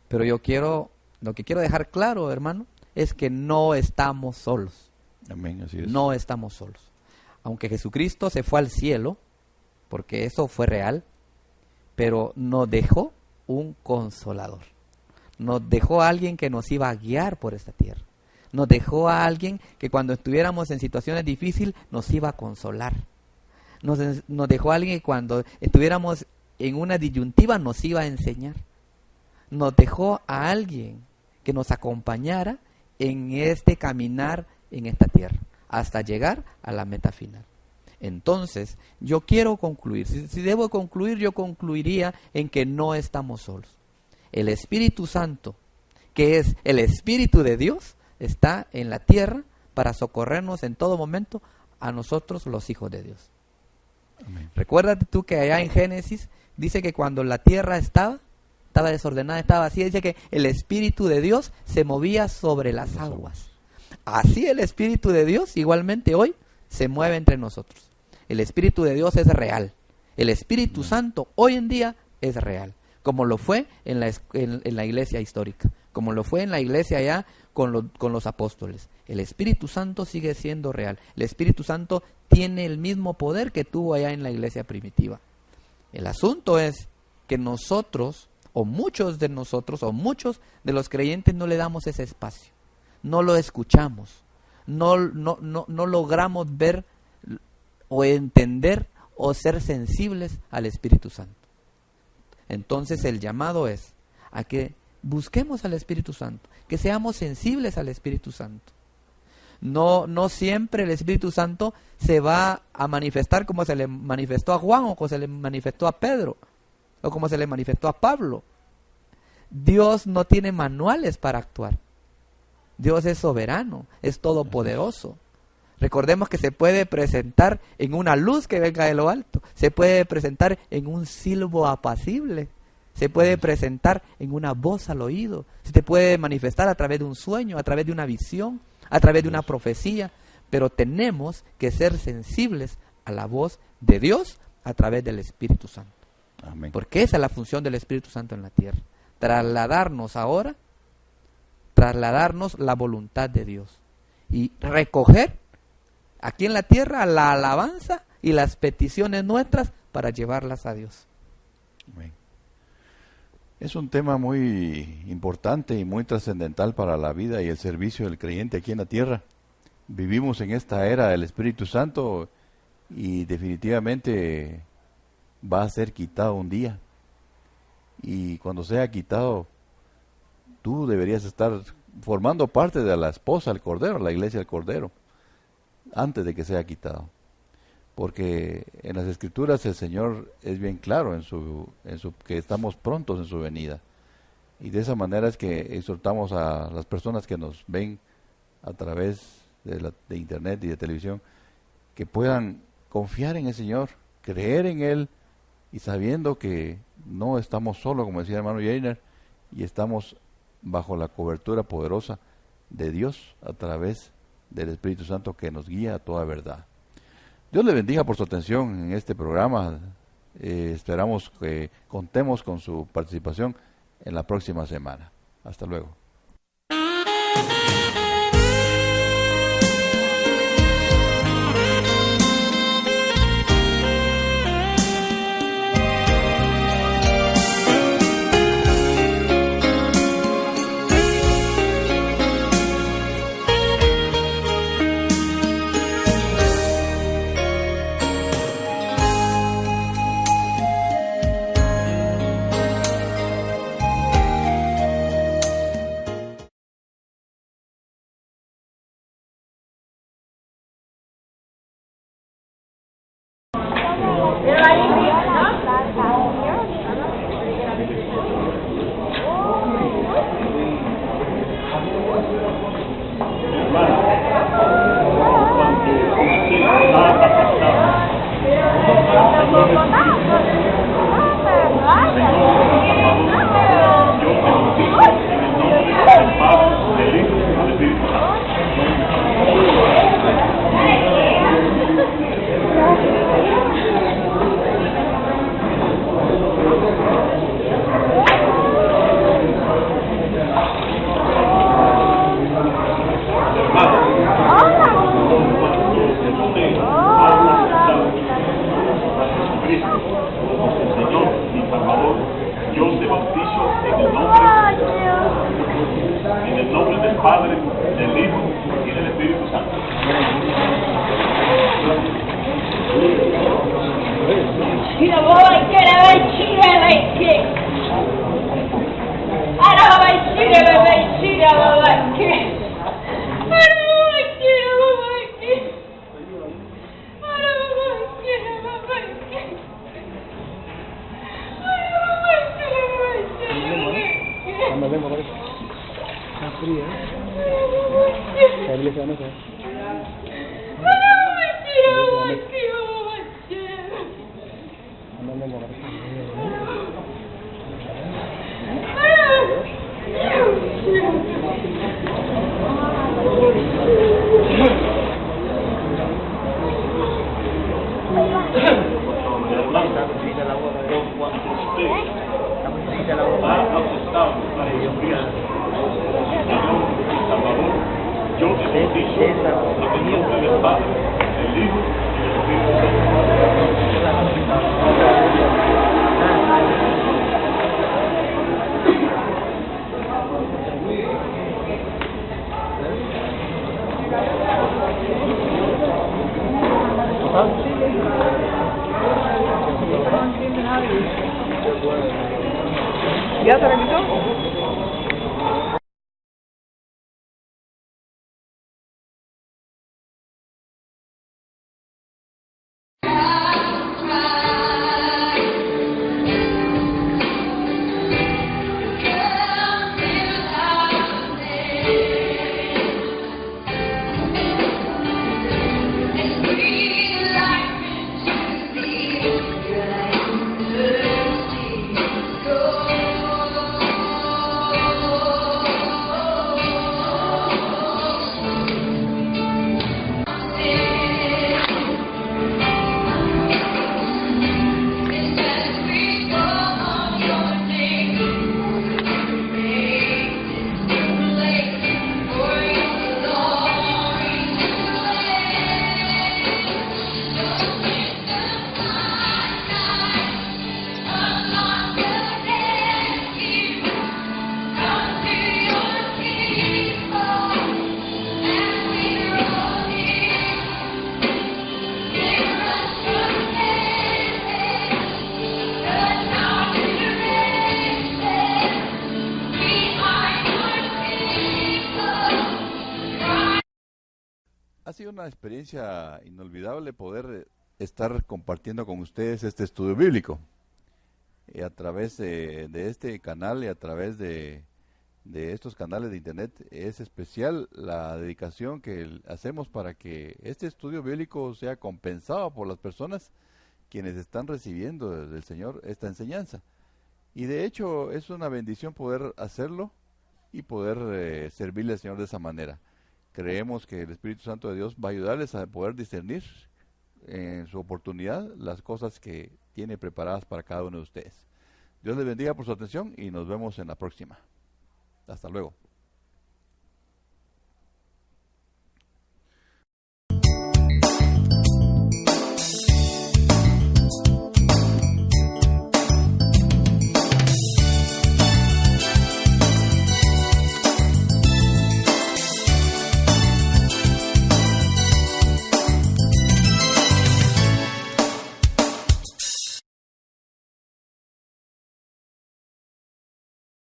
C: Pero lo que quiero dejar claro, hermano, es que no estamos solos.
B: Amén, así es.
C: No estamos solos. Aunque Jesucristo se fue al cielo, porque eso fue real, pero nos dejó un consolador. Nos dejó a alguien que nos iba a guiar por esta tierra. Nos dejó a alguien que cuando estuviéramos en situaciones difíciles nos iba a consolar. Nos dejó a alguien que cuando estuviéramos en una disyuntiva nos iba a enseñar. Nos dejó a alguien que nos acompañara en este caminar en esta tierra, hasta llegar a la meta final. Entonces, yo quiero concluir. Si debo concluir, yo concluiría en que no estamos solos. El Espíritu Santo, que es el Espíritu de Dios, está en la tierra para socorrernos en todo momento a nosotros los hijos de Dios.
B: Amén.
C: Recuérdate tú que allá en Génesis dice que cuando la tierra estaba desordenada, estaba vacía, dice que el Espíritu de Dios se movía sobre las aguas. Así el Espíritu de Dios igualmente hoy se mueve entre nosotros. El Espíritu de Dios es real. El Espíritu Santo hoy en día es real, como lo fue en la iglesia histórica, como lo fue en la iglesia allá con los apóstoles. El Espíritu Santo sigue siendo real. El Espíritu Santo tiene el mismo poder que tuvo allá en la iglesia primitiva. El asunto es que nosotros, o muchos de nosotros, o muchos de los creyentes no le damos ese espacio. No lo escuchamos. No logramos ver o entender o ser sensibles al Espíritu Santo. Entonces el llamado es a que busquemos al Espíritu Santo, que seamos sensibles al Espíritu Santo. No siempre el Espíritu Santo se va a manifestar como se le manifestó a Juan, o como se le manifestó a Pedro, o como se le manifestó a Pablo. Dios no tiene manuales para actuar. Dios es soberano, es todopoderoso. Recordemos que se puede presentar en una luz que venga de lo alto, se puede presentar en un silbo apacible, se puede presentar en una voz al oído, se te puede manifestar a través de un sueño, a través de una visión, a través de una profecía, pero tenemos que ser sensibles a la voz de Dios a través del Espíritu Santo.
B: Amén.
C: Porque esa es la función del Espíritu Santo en la tierra, trasladarnos la voluntad de Dios y recoger aquí en la tierra la alabanza y las peticiones nuestras para llevarlas a Dios.
B: Amén. Es un tema muy importante y muy trascendental para la vida y el servicio del creyente aquí en la tierra. Vivimos en esta era del Espíritu Santo y definitivamente va a ser quitado un día. Y cuando sea quitado, tú deberías estar formando parte de la esposa del Cordero, la iglesia del Cordero, antes de que sea quitado. Porque en las Escrituras el Señor es bien claro en su que estamos prontos en su venida. Y de esa manera es que exhortamos a las personas que nos ven a través de internet y de televisión, que puedan confiar en el Señor, creer en Él, y sabiendo que no estamos solos, como decía el hermano Jainer, y estamos bajo la cobertura poderosa de Dios a través del Espíritu Santo que nos guía a toda verdad. Dios le bendiga por su atención en este programa. Esperamos que contemos con su participación en la próxima semana. Hasta luego.
J: Fría. ¿Ya se realizó?
B: Ha sido una experiencia inolvidable poder estar compartiendo con ustedes este estudio bíblico. A través de este canal y a través de estos canales de internet es especial la dedicación que hacemos para que este estudio bíblico sea compensado por las personas quienes están recibiendo del Señor esta enseñanza. Y de hecho es una bendición poder hacerlo y poder servirle al Señor de esa manera. Creemos que el Espíritu Santo de Dios va a ayudarles a poder discernir en su oportunidad las cosas que tiene preparadas para cada uno de ustedes. Dios les bendiga por su atención y nos vemos en la próxima. Hasta luego.